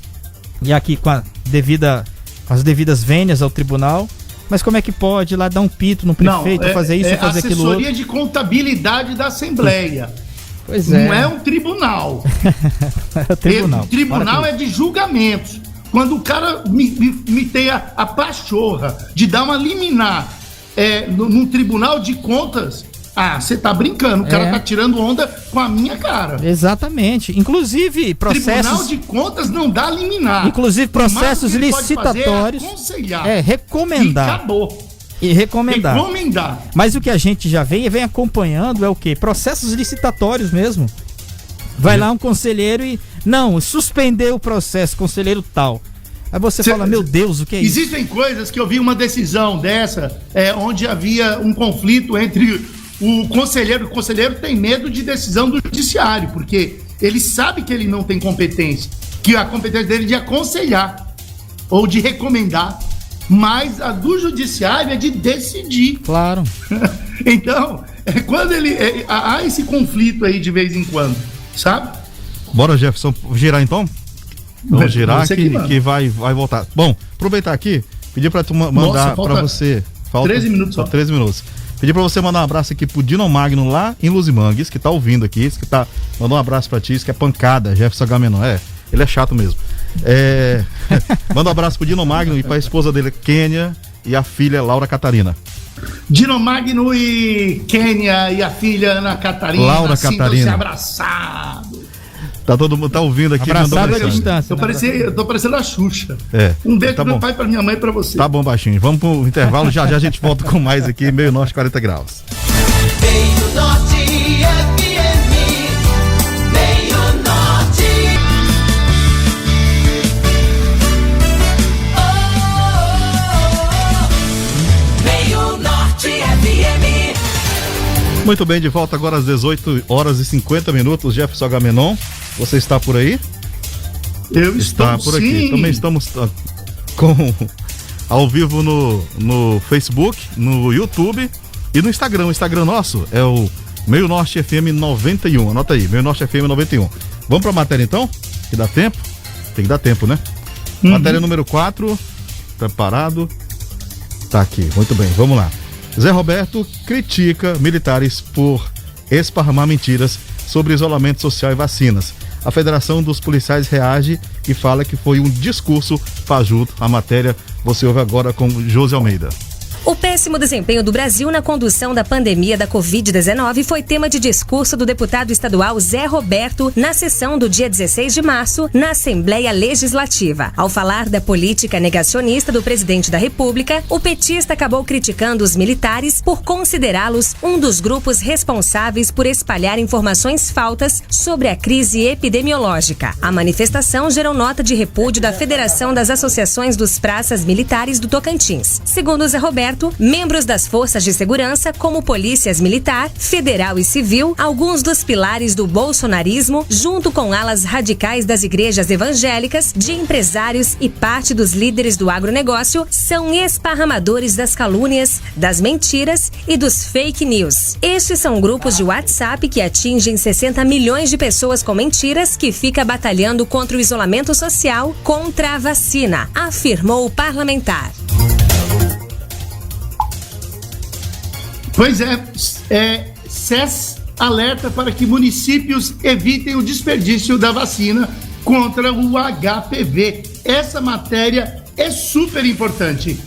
E aqui com as devidas vênias ao tribunal, mas como é que pode ir lá dar um pito no prefeito, fazer isso, fazer aquilo outro? Assessoria de Contabilidade da Assembleia. Pois é. Não é um tribunal. É o tribunal. O tribunal é de julgamentos. Quando o cara me tem a pachorra de dar uma liminar num tribunal de contas, você tá brincando, o cara tá tirando onda com a minha cara. Exatamente. Inclusive, processos... Tribunal de contas não dá liminar. Inclusive, processos licitatórios... aconselhar. Recomendar. E acabou. E recomendar. Recomendar. Mas o que a gente já vem acompanhando é o quê? Processos licitatórios mesmo. Vai lá um conselheiro e... Não, suspendeu o processo, conselheiro tal. Aí você fala, meu Deus, o que é isso? Existem coisas que eu vi uma decisão dessa, onde havia um conflito entre o conselheiro. O conselheiro tem medo de decisão do judiciário, porque ele sabe que ele não tem competência, que a competência dele é de aconselhar ou de recomendar, mas a do judiciário é de decidir. Claro. Então, quando há esse conflito aí de vez em quando, sabe? Bora, Jefferson, girar então? Vamos girar que vai voltar. Bom, aproveitar aqui, pedir pra tu mandar pra você. Falta 13 minutos só. 13 minutos. Pedir pra você mandar um abraço aqui pro Dino Magno lá em Luzimangues, que tá ouvindo aqui, que tá. Mandou um abraço pra ti, isso que é pancada, Jefferson Agamenon. Ele é chato mesmo. Manda um abraço pro Dino Magno e pra esposa dele, Kênia, e a filha Laura Catarina. Dino Magno e Kênia e a filha Ana Catarina. Laura Catarina. Abraçado. Tá todo mundo ouvindo aqui. Abraçado à distância. Eu tô parecendo a Xuxa. É. Um beijo Tá pro meu bom. pai, pra minha mãe e pra você. Tá bom, baixinho. Vamos pro intervalo, já a gente volta com mais aqui, Meio Norte 40 graus. Meio Norte FM, Meio Norte. Meio Norte FM. Muito bem, de volta agora às 18 horas e 50 minutos. Jefferson Agamenon, você está por aí? Eu Está estou, por aqui. sim. Também estamos ao vivo no Facebook, no YouTube e no Instagram. O Instagram nosso é o Meio Norte FM 91. Anota aí, Meio Norte FM 91. Vamos pra matéria então? Que dá tempo? Tem que dar tempo, né? Matéria número 4. Preparado? Tá aqui, muito bem, vamos lá. Zé Roberto critica militares por esparramar mentiras sobre isolamento social e vacinas. A Federação dos Policiais reage e fala que foi um discurso fajuto. A matéria você ouve agora com José Almeida. O PS péssimo desempenho do Brasil na condução da pandemia da Covid-19 foi tema de discurso do deputado estadual Zé Roberto na sessão do dia 16 de março na Assembleia Legislativa. Ao falar da política negacionista do presidente da República, o petista acabou criticando os militares por considerá-los um dos grupos responsáveis por espalhar informações falsas sobre a crise epidemiológica. A manifestação gerou nota de repúdio da Federação das Associações dos Praças Militares do Tocantins. Segundo Zé Roberto, membros das forças de segurança, como polícias militar, federal e civil, alguns dos pilares do bolsonarismo, junto com alas radicais das igrejas evangélicas, de empresários e parte dos líderes do agronegócio, são esparramadores das calúnias, das mentiras e dos fake news. Estes são grupos de WhatsApp que atingem 60 milhões de pessoas com mentiras que fica batalhando contra o isolamento social, contra a vacina, afirmou o parlamentar. Pois SES alerta para que municípios evitem o desperdício da vacina contra o HPV. Essa matéria é super importante.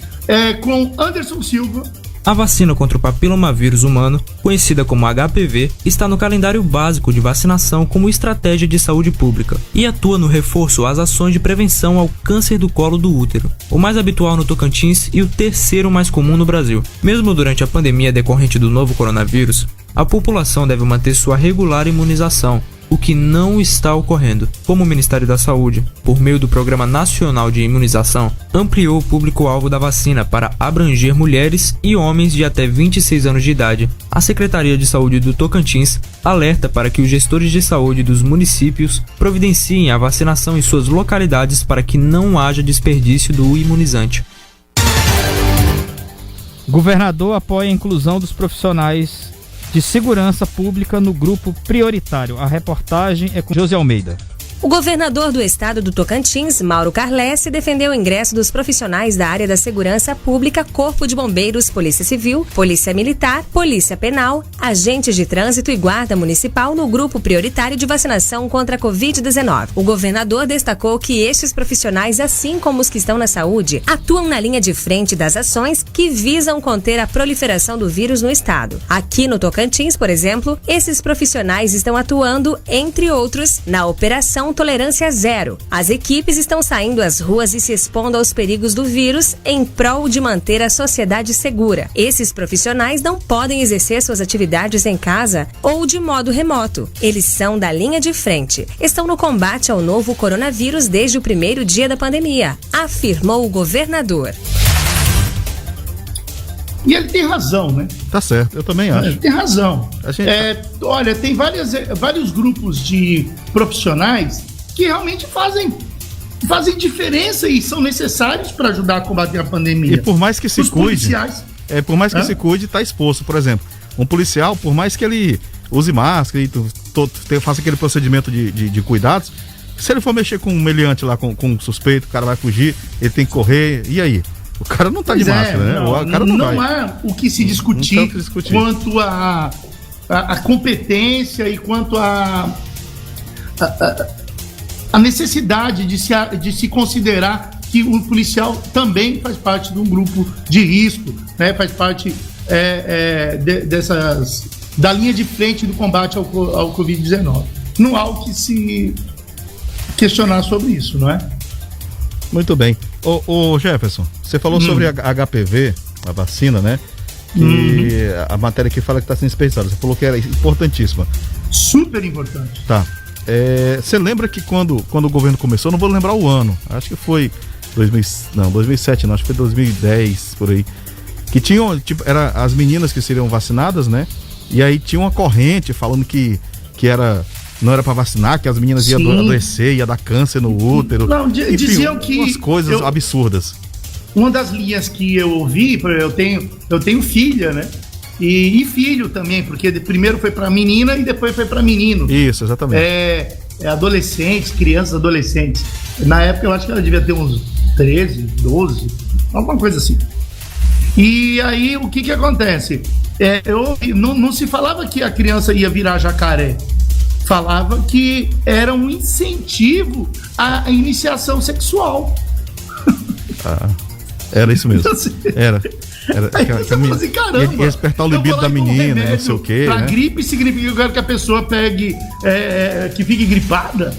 Com Anderson Silva. A vacina contra o papilomavírus humano, conhecida como HPV, está no calendário básico de vacinação como estratégia de saúde pública e atua no reforço às ações de prevenção ao câncer do colo do útero, o mais habitual no Tocantins e o terceiro mais comum no Brasil. Mesmo durante a pandemia decorrente do novo coronavírus, a população deve manter sua regular imunização, o que não está ocorrendo. Como o Ministério da Saúde, por meio do Programa Nacional de Imunização, ampliou o público-alvo da vacina para abranger mulheres e homens de até 26 anos de idade. A Secretaria de Saúde do Tocantins alerta para que os gestores de saúde dos municípios providenciem a vacinação em suas localidades para que não haja desperdício do imunizante. Governador apoia a inclusão dos profissionais de segurança pública no grupo prioritário. A reportagem é com José Almeida. O governador do estado do Tocantins, Mauro Carlesse, defendeu o ingresso dos profissionais da área da segurança pública, Corpo de Bombeiros, Polícia Civil, Polícia Militar, Polícia Penal, agentes de trânsito e guarda municipal no grupo prioritário de vacinação contra a Covid-19. O governador destacou que estes profissionais, assim como os que estão na saúde, atuam na linha de frente das ações que visam conter a proliferação do vírus no estado. Aqui no Tocantins, por exemplo, esses profissionais estão atuando, entre outros, na Operação Tolerância Zero. As equipes estão saindo às ruas e se expondo aos perigos do vírus em prol de manter a sociedade segura. Esses profissionais não podem exercer suas atividades em casa ou de modo remoto. Eles são da linha de frente. Estão no combate ao novo coronavírus desde o primeiro dia da pandemia, afirmou o governador. E ele tem razão, né? Tá certo, eu também acho. Ele tem razão. Olha, tem vários grupos de profissionais que realmente fazem diferença e são necessários para ajudar a combater a pandemia. E por mais que se cuide, se cuide, tá exposto. Por exemplo, um policial, por mais que ele use máscara e faça aquele procedimento de cuidados, se ele for mexer com um meliante lá, com um suspeito, o cara vai fugir, ele tem que correr, e aí? O cara não tá de máscara, né? O cara não vai. Há o que se discutir quanto a competência e quanto a necessidade de se considerar que o policial também faz parte de um grupo de risco, né? Faz parte da linha de frente do combate ao Covid-19. Não há o que se questionar sobre isso, não é? Muito bem. Ô Jefferson, você falou sobre a HPV, a vacina, né? E a matéria que fala que está sendo desperdiçada. Você falou que era importantíssima. Super importante. Tá. Você lembra que quando o governo começou, não vou lembrar o ano, acho que foi 2007 não, acho que foi 2010, por aí, que tinham, era as meninas que seriam vacinadas, né? E aí tinha uma corrente falando que não era pra vacinar, que as meninas iam adoecer, ia dar câncer no útero. Não, diziam que... umas coisas absurdas. Uma das linhas que eu ouvi, eu tenho filha, né? E filho também, porque primeiro foi pra menina e depois foi pra menino. Isso, exatamente. Adolescentes, crianças adolescentes. Na época eu acho que ela devia ter uns 13, 12, alguma coisa assim. E aí o que acontece? Não se falava que a criança ia virar jacaré. Falava que era um incentivo à iniciação sexual. Era isso mesmo. Era. Aí você fala assim, caramba. Ia despertar o libido da menina, não sei o quê. Pra né? gripe significa que eu quero que a pessoa pegue, que fique gripada.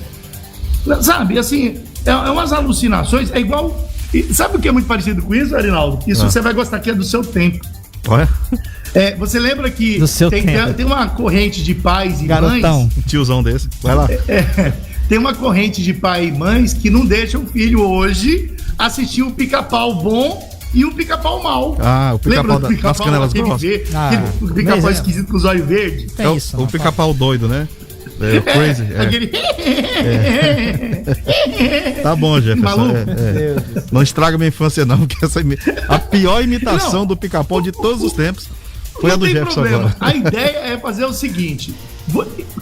Sabe, assim, é umas alucinações, é igual... Sabe o que é muito parecido com isso, Arinaldo? Isso você vai gostar, que é do seu tempo. Olha. Você lembra que tem uma corrente de pais e Garotão. mães... Um tiozão desse, vai lá. Tem uma corrente de pai e mães que não deixam o filho hoje assistir o Pica-Pau bom e o Pica-Pau mal. O Pica-Pau das canelas grossas. O Pica-Pau esquisito com os olhos verdes. O Pica-Pau doido, né? Crazy. Aquele... Tá bom, Jefferson. Não estraga minha infância, não, porque a pior imitação do Pica-Pau de todos os tempos foi a do Jefferson agora. A ideia é fazer o seguinte: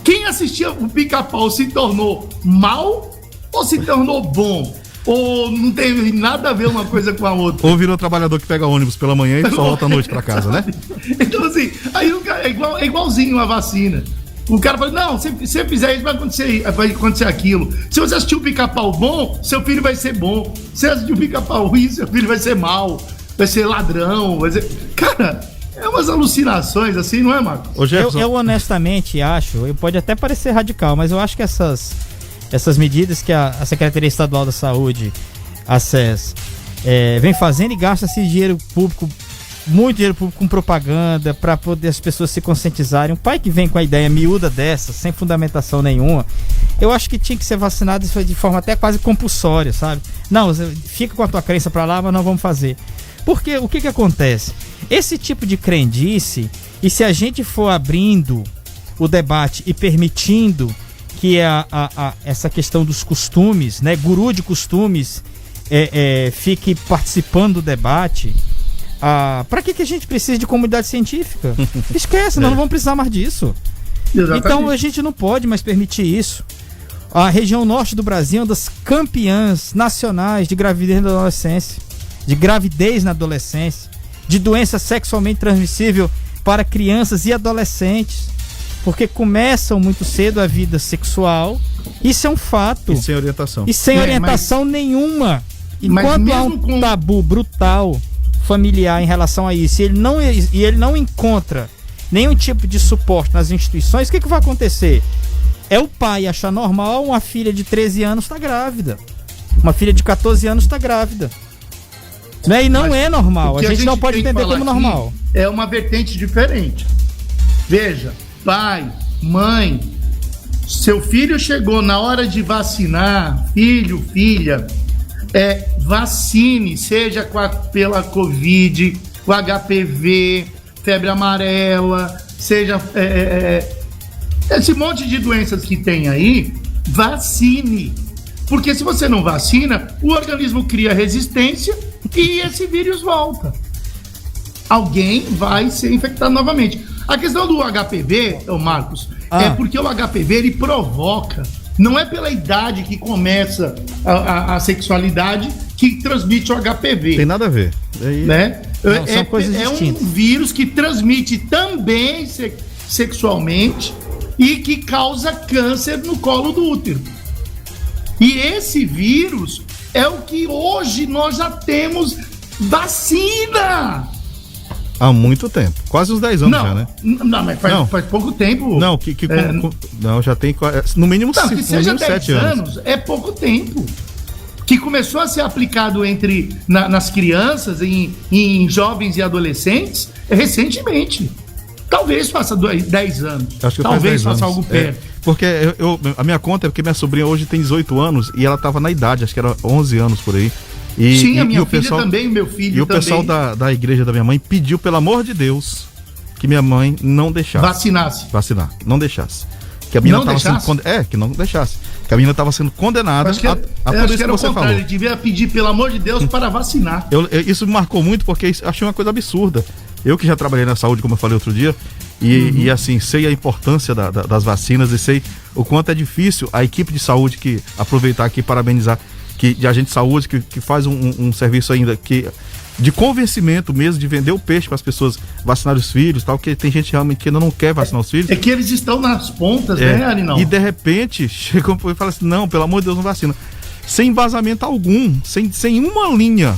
quem assistia o Pica-Pau se tornou mal ou se tornou bom? Ou não tem nada a ver uma coisa com a outra? Ou virou trabalhador que pega ônibus pela manhã e só volta à noite pra casa, né? Então, assim, aí o cara é igualzinho a vacina. O cara fala, não, se você fizer isso, vai acontecer aquilo. Se você assistir o Pica-Pau bom, seu filho vai ser bom. Se você assistir o Pica-Pau ruim, seu filho vai ser mal, vai ser ladrão, vai ser... Cara, é umas alucinações assim, não é, Marcos? Eu honestamente acho, pode até parecer radical, mas eu acho que essas medidas que a Secretaria Estadual da Saúde, a SES, vem fazendo e gasta esse dinheiro público, muito dinheiro público com propaganda para poder as pessoas se conscientizarem. Um pai que vem com a ideia miúda dessa, sem fundamentação nenhuma, eu acho que tinha que ser vacinado de forma até quase compulsória, sabe? Não, fica com a tua crença para lá, mas não vamos fazer. Porque o que acontece? Esse tipo de crendice, e se a gente for abrindo o debate e permitindo que essa questão dos costumes, né, guru de costumes, fique participando do debate, para que a gente precisa de comunidade científica? Esquece, nós não vamos precisar mais disso. Exatamente. Então a gente não pode mais permitir isso. A região norte do Brasil é uma das campeãs nacionais de gravidez na adolescência, de doença sexualmente transmissível para crianças e adolescentes, porque começam muito cedo a vida sexual. Isso é um fato. E sem orientação. E sem orientação nenhuma. Enquanto há um tabu brutal familiar em relação a isso, e ele não encontra nenhum tipo de suporte nas instituições, o que vai acontecer? É o pai achar normal uma filha de 13 anos estar grávida. Uma filha de 14 anos está grávida. Né? E não é normal. A gente não pode entender como normal. É uma vertente diferente. Veja, pai, mãe, seu filho chegou na hora de vacinar, filho, filha, vacine, seja pela Covid, o HPV, febre amarela, seja esse monte de doenças que tem aí, vacine. Porque se você não vacina, o organismo cria resistência e esse vírus volta. Alguém vai ser infectado novamente. A questão do HPV, Marcos, é porque o HPV ele provoca, não é pela idade que começa a sexualidade que transmite o HPV. Tem nada a ver. Né? Não, são coisas distintas. Um vírus que transmite também sexualmente e que causa câncer no colo do útero. E esse vírus é o que hoje nós já temos vacina. Há muito tempo. Quase uns 10 anos já, né? Não, mas faz pouco tempo. Não, não, já tem no mínimo 7 anos. É pouco tempo. Que começou a ser aplicado nas crianças, em jovens e adolescentes, recentemente. Talvez faça 10 anos. Acho que talvez faça algo perto. Porque a minha conta é porque minha sobrinha hoje tem 18 anos e ela estava na idade, acho que era 11 anos por aí. Sim, a minha filha também, meu filho também. E o pessoal da igreja da minha mãe pediu, pelo amor de Deus, que minha mãe não deixasse. Vacinar, não deixasse. Que a menina estava sendo que não deixasse. Que a menina estava sendo condenada a tudo isso que você falou. Ele devia pedir, pelo amor de Deus, para vacinar. Isso me marcou muito porque achei uma coisa absurda. Eu que já trabalhei na saúde, como eu falei outro dia, e assim, sei a importância das vacinas e sei o quanto é difícil a equipe de saúde, que aproveitar aqui e parabenizar, de agente de saúde que faz um serviço ainda de convencimento mesmo, de vender o peixe para as pessoas vacinar os filhos, tal, que tem gente realmente que ainda não quer vacinar os filhos. É que eles estão nas pontas, né, Arinaldo? E de repente chegam e falam assim, não, pelo amor de Deus, não vacina. Sem embasamento algum, sem uma linha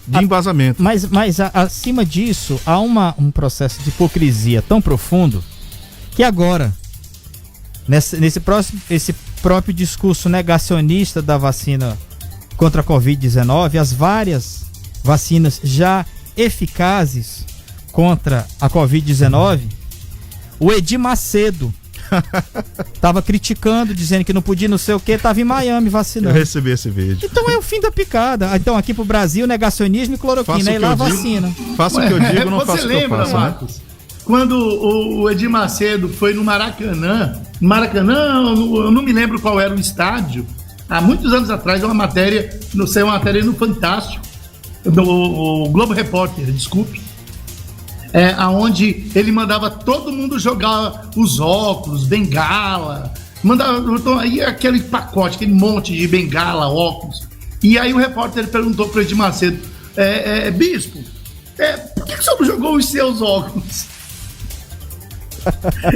de embasamento. Mas acima disso, há um processo de hipocrisia tão profundo que agora, esse próprio discurso negacionista da vacina contra a Covid-19, as várias vacinas já eficazes contra a Covid-19, o Edir Macedo tava criticando, dizendo que não podia não sei o que, tava em Miami vacinando. Eu recebi esse vídeo. Então é o fim da picada. Então aqui pro Brasil, negacionismo e cloroquina, e lá vacina. Faça o que eu digo, não faço o que eu faço. Marcos, quando o Edir Macedo foi no Maracanã, eu não me lembro qual era o estádio, há muitos anos atrás, uma matéria no Fantástico, do Globo Repórter, desculpe, aonde ele mandava todo mundo jogar os óculos, bengala, aí aquele pacote, aquele monte de bengala, óculos. E aí o repórter perguntou pro Edir Macedo, bispo, por que o senhor não jogou os seus óculos?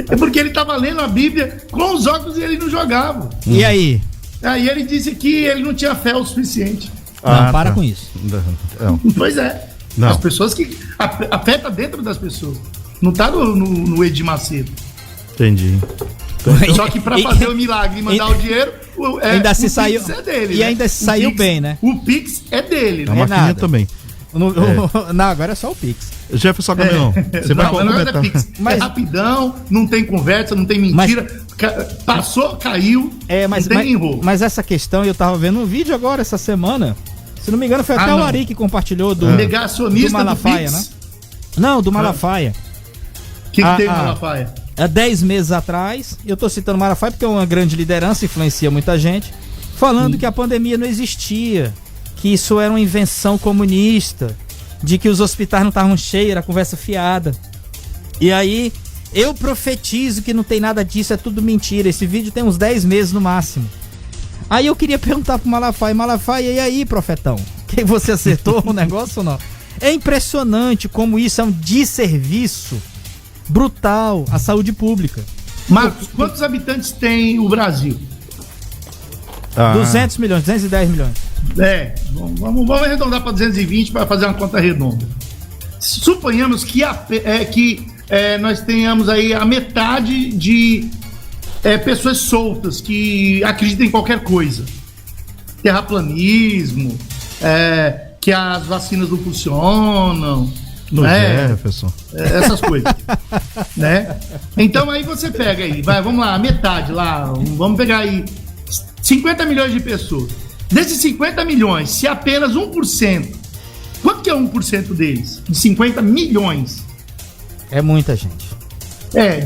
É porque ele estava lendo a Bíblia com os óculos e ele não jogava. E aí? Aí ele disse que ele não tinha fé o suficiente. Para com isso. Não. Pois é. Não. As pessoas que... A fé tá dentro das pessoas. Não tá no Edir Macedo. Entendi. Só que para fazer o milagre e mandar o dinheiro, ainda se saiu, Pix é dele. E né? ainda se saiu Pix, bem, né? O Pix é dele, A né? maquininha também. Não, agora é só o Pix. Jefferson Caminhão, você vai complementar. É rapidão, não tem conversa, não tem mentira. Passou, caiu, não tem enrolo. Mas essa questão, eu tava vendo um vídeo agora, essa semana. Se não me engano, foi até o Ari que compartilhou do Malafaia, né? Não, do Malafaia. O que tem no Malafaia? Há 10 meses atrás, eu tô citando Malafaia porque é uma grande liderança, influencia muita gente, falando que a pandemia não existia, que isso era uma invenção comunista, de que os hospitais não estavam cheios, era conversa fiada. E aí, eu profetizo que não tem nada disso, é tudo mentira. Esse vídeo tem uns 10 meses no máximo. Aí eu queria perguntar pro Malafaia, e aí, profetão? Que você acertou o negócio ou não? É impressionante como isso é um desserviço brutal à saúde pública. Marcos, quantos habitantes tem o Brasil? 200 milhões, 210 milhões. Vamos arredondar para 220 para fazer uma conta redonda. Suponhamos que nós tenhamos aí a metade de pessoas soltas que acreditam em qualquer coisa. Terraplanismo, que as vacinas não funcionam. Jefferson. Essas coisas. Né? Então aí você pega aí, vamos lá, a metade lá, vamos pegar aí 50 milhões de pessoas. Desses 50 milhões, se apenas 1%, quanto que é 1% deles? De 50 milhões. É muita gente.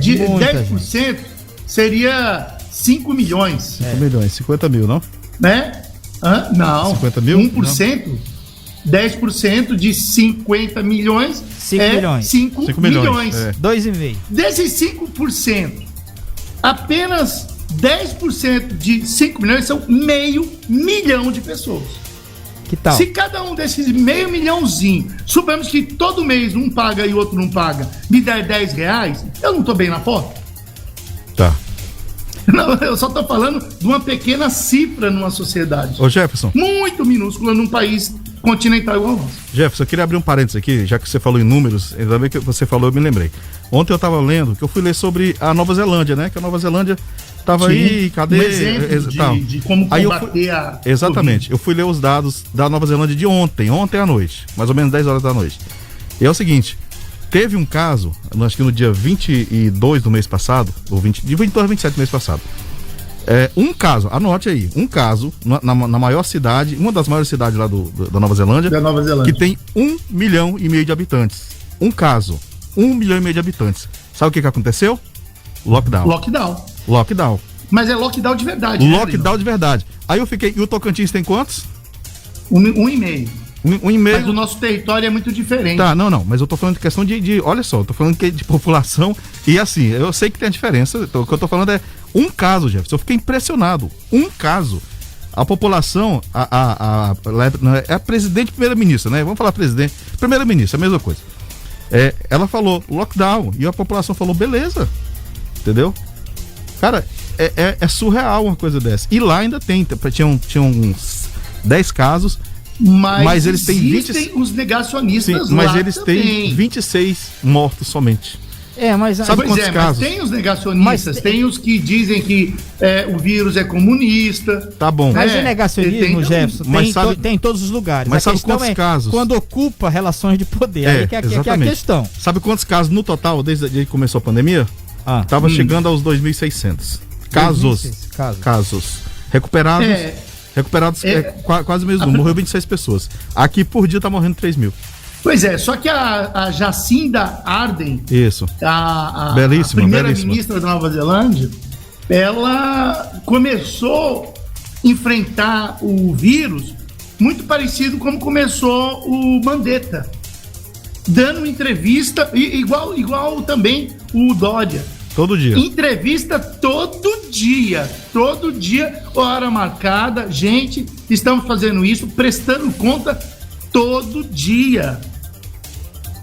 De muita 10% gente. Seria 5 milhões. 5 milhões, 50 mil, não? Né? Não. 50 mil? 1%? Não. 10% de 50 milhões 5 milhões. 5 milhões. 2,5. Desses 5%, apenas 10% de 5 milhões são 500 mil de pessoas. Que tal? Se cada um desses 500 milhãozinho, suponhamos que todo mês um paga e o outro não paga, me der R$10, eu não tô bem na foto? Tá. Não, eu só tô falando de uma pequena cifra numa sociedade. Ô Jefferson. Muito minúscula num país continental igual ao nosso. Jefferson, eu queria abrir um parênteses aqui, já que você falou em números, ainda bem que você falou, eu me lembrei. Ontem eu tava lendo, que eu fui ler sobre a Nova Zelândia, né? Que a Nova Zelândia tava aí, cadê? Um exemplo de como combater a Exatamente, eu fui ler os dados da Nova Zelândia de ontem à noite, mais ou menos 10 horas da noite. E é o seguinte, teve um caso, acho que no dia 22 do mês passado, ou de 22 a 27 do mês passado, um caso, anote aí, um caso na maior cidade, uma das maiores cidades lá da Nova Zelândia, que tem 1,5 milhão de habitantes. Um caso, 1,5 milhão de habitantes. Sabe o que aconteceu? Lockdown. Mas é lockdown de verdade. Lockdown de verdade. Aí eu fiquei, e o Tocantins tem quantos? 1,5. 1,5. Mas o nosso território é muito diferente. Tá, não, mas eu tô falando de questão de olha só, eu tô falando de população e assim, eu sei que tem a diferença, o que eu tô falando é um caso, Jefferson, eu fiquei impressionado, um caso, a população, é a presidente e primeira-ministra, né, vamos falar presidente, primeira-ministra, a mesma coisa, ela falou lockdown e a população falou beleza, entendeu? Cara, é surreal uma coisa dessa, e lá ainda tinham uns 10 casos Mas eles têm existem os negacionistas. Sim, mas lá eles também. têm 26 mortos somente. Mas sabe pois quantos casos? Mas tem os negacionistas, tem os que dizem que o vírus é comunista. Tá bom. Mas o negacionismo, Jefferson, tem em todos os lugares. Mas sabe quantos casos? Quando ocupa relações de poder, aí que é a questão. Sabe quantos casos no total, desde que começou a pandemia? Tava chegando aos 2.600 casos. Recuperados quase o mesmo número. Morreu 26 pessoas. Aqui por dia tá morrendo 3.000. Pois é, só que a Jacinda Ardern, a primeira-ministra da Nova Zelândia, ela começou a enfrentar o vírus muito parecido como começou o Mandetta, dando entrevista, igual também o Dória. Todo dia. Entrevista todo dia, hora marcada, gente, estamos fazendo isso, prestando conta todo dia.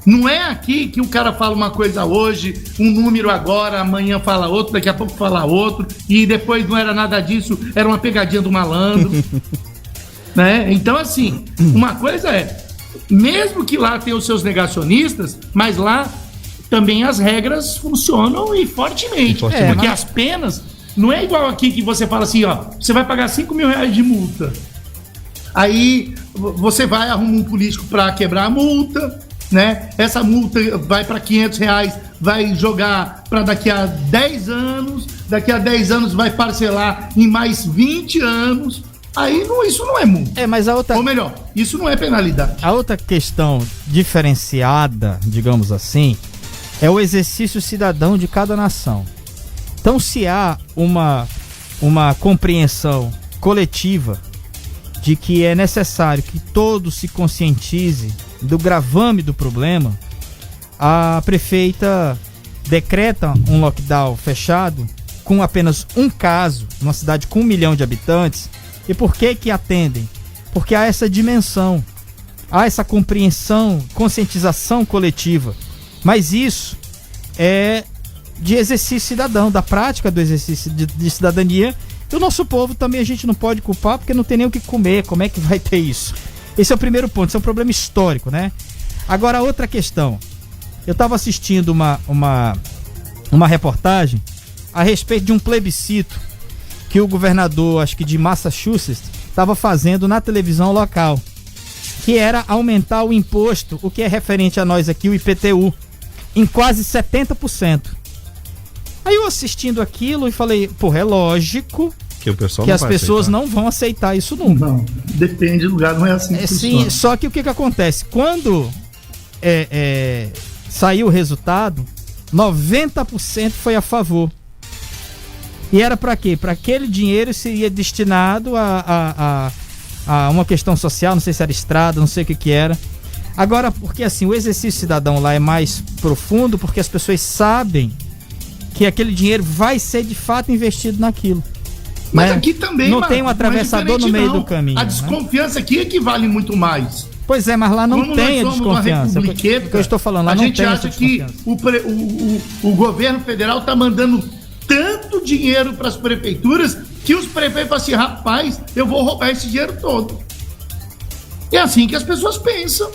Não é aqui que o cara fala uma coisa hoje, um número agora, amanhã fala outro, daqui a pouco fala outro, e depois não era nada disso, era uma pegadinha do malandro. Né? Então, assim, uma coisa mesmo que lá tenha os seus negacionistas, mas lá também as regras funcionam e fortemente. Porque as penas, não é igual aqui que você fala assim, você vai pagar 5 mil reais de multa. Aí você vai arrumar um político para quebrar a multa, né? Essa multa vai para 500 reais, vai jogar para daqui a 10 anos, daqui a 10 anos vai parcelar em mais 20 anos. Aí isso não é multa. Mas a outra... Ou melhor, isso não é penalidade. A outra questão diferenciada, digamos assim, é o exercício cidadão de cada nação. Então, se há uma compreensão coletiva de que é necessário que todos se conscientize do gravame do problema, a prefeita decreta um lockdown fechado com apenas um caso, numa cidade com 1 milhão de habitantes. E por que atendem? Porque há essa dimensão, há essa compreensão, conscientização coletiva. Mas isso é de exercício cidadão, da prática do exercício de cidadania. E o nosso povo também a gente não pode culpar porque não tem nem o que comer. Como é que vai ter isso? Esse é o primeiro ponto, esse é um problema histórico, né? Agora, outra questão. Eu estava assistindo uma reportagem a respeito de um plebiscito que o governador, acho que de Massachusetts, estava fazendo na televisão local, que era aumentar o imposto, o que é referente a nós aqui, o IPTU, em quase 70%. Aí eu assistindo aquilo e falei, é lógico que as pessoas não vão aceitar isso nunca. Não, depende do lugar, não é assim que funciona. Sim, só que o que acontece? Quando saiu o resultado, 90% foi a favor. E era para quê? Para aquele dinheiro seria destinado a uma questão social, não sei se era estrada, não sei o que era. Agora, porque assim, o exercício cidadão lá é mais profundo, porque as pessoas sabem que aquele dinheiro vai ser de fato investido naquilo. Mas aqui também, não tem um atravessador no meio do caminho. A desconfiança aqui equivale muito mais. Pois é, mas lá não tem a desconfiança. O que eu estou falando, lá não tem a desconfiança. A gente acha que o governo federal está mandando tanto dinheiro para as prefeituras que os prefeitos falam assim, rapaz, eu vou roubar esse dinheiro todo. É assim que as pessoas pensam.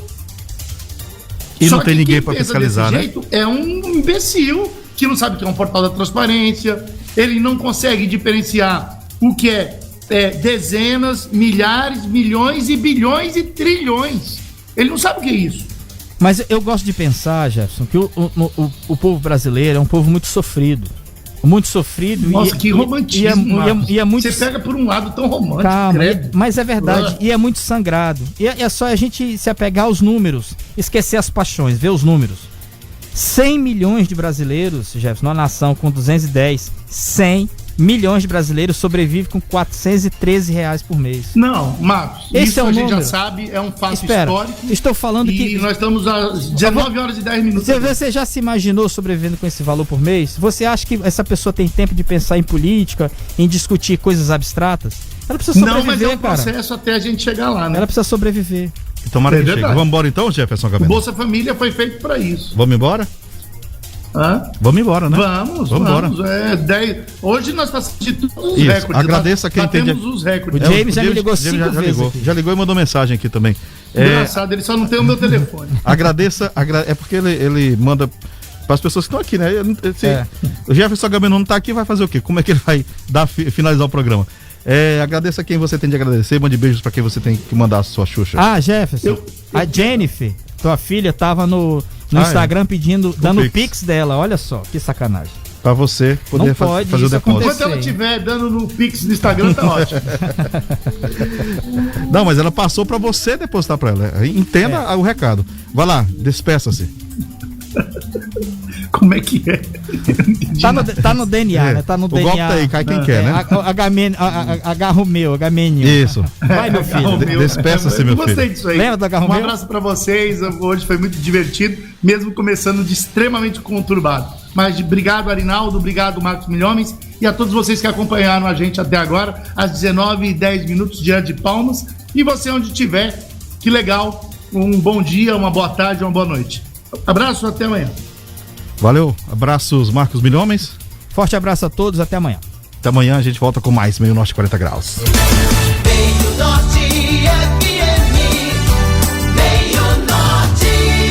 E não tem ninguém para fiscalizar, né? Jeito, é um imbecil que não sabe o que é um portal da transparência, ele não consegue diferenciar o que é dezenas, milhares, milhões e bilhões e trilhões. Ele não sabe o que é isso. Mas eu gosto de pensar, Jefferson, que o povo brasileiro é um povo muito sofrido. Muito sofrido. Nossa, que romantismo. E é muito... Você pega por um lado tão romântico. Calma, mas é verdade. E é muito sangrado. E é só a gente se apegar aos números, esquecer as paixões, ver os números. 100 milhões de brasileiros, Jefferson, numa nação com 210, 100 milhões de brasileiros sobrevivem com R$413 por mês. Não, Marcos, esse isso é o gente número. Já sabe, é um fato histórico. Estou falando que... nós estamos às 19 horas e 10 minutos. Você já se imaginou sobrevivendo com esse valor por mês? Você acha que essa pessoa tem tempo de pensar em política, em discutir coisas abstratas? Ela precisa sobreviver, não, mas é um processo até a gente chegar lá, né? Ela precisa sobreviver. Tomara que chegue. Vamos embora então, Jefferson Gabriel? O Bolsa Família foi feito para isso. Vamos embora? Vamos embora, né? Vamos embora. Hoje nós passamos de todos os recordes. Agradeça quem entende. Os recordes. O James já me ligou 5 vezes. Já ligou e mandou mensagem aqui também. Engraçado, ele só não tem o meu telefone. Agradeça, é porque ele manda para as pessoas que estão aqui, né? O Jefferson Agamenon não tá aqui, vai fazer o quê? Como é que ele vai finalizar o programa? Agradeça a quem você tem de agradecer, mande beijos para quem você tem que mandar a sua Xuxa. Jefferson, a Jennifer, tua filha, tava no Instagram dando o Pix dela, olha só, que sacanagem. Pra você poder fazer o depósito. Enquanto ela estiver dando no Pix no Instagram, tá ótimo. Não, mas ela passou pra você depositar pra ela. Entenda o recado. Vai lá, despeça-se. Como é que é? Tá no DNA, né? Tá no DNA. O golpe tá aí, cai quem quer, né? Agarro meu, Agamenho. Isso. Vai, meu filho. Despeça-se, meu filho. Gostei disso aí. Lembra do Agarro meu? Um abraço pra vocês. Hoje foi muito divertido, mesmo começando de extremamente conturbado. Mas obrigado, Arinaldo, obrigado, Marcos Milhomens, e a todos vocês que acompanharam a gente até agora, às 19h10, diante de Palmas. E você onde estiver, que legal. Um bom dia, uma boa tarde, uma boa noite. Abraço, até amanhã. Valeu, abraços, Marcos Milhomens. Forte abraço a todos, até amanhã. Até amanhã a gente volta com mais Meio Norte 40 Graus. Meio Norte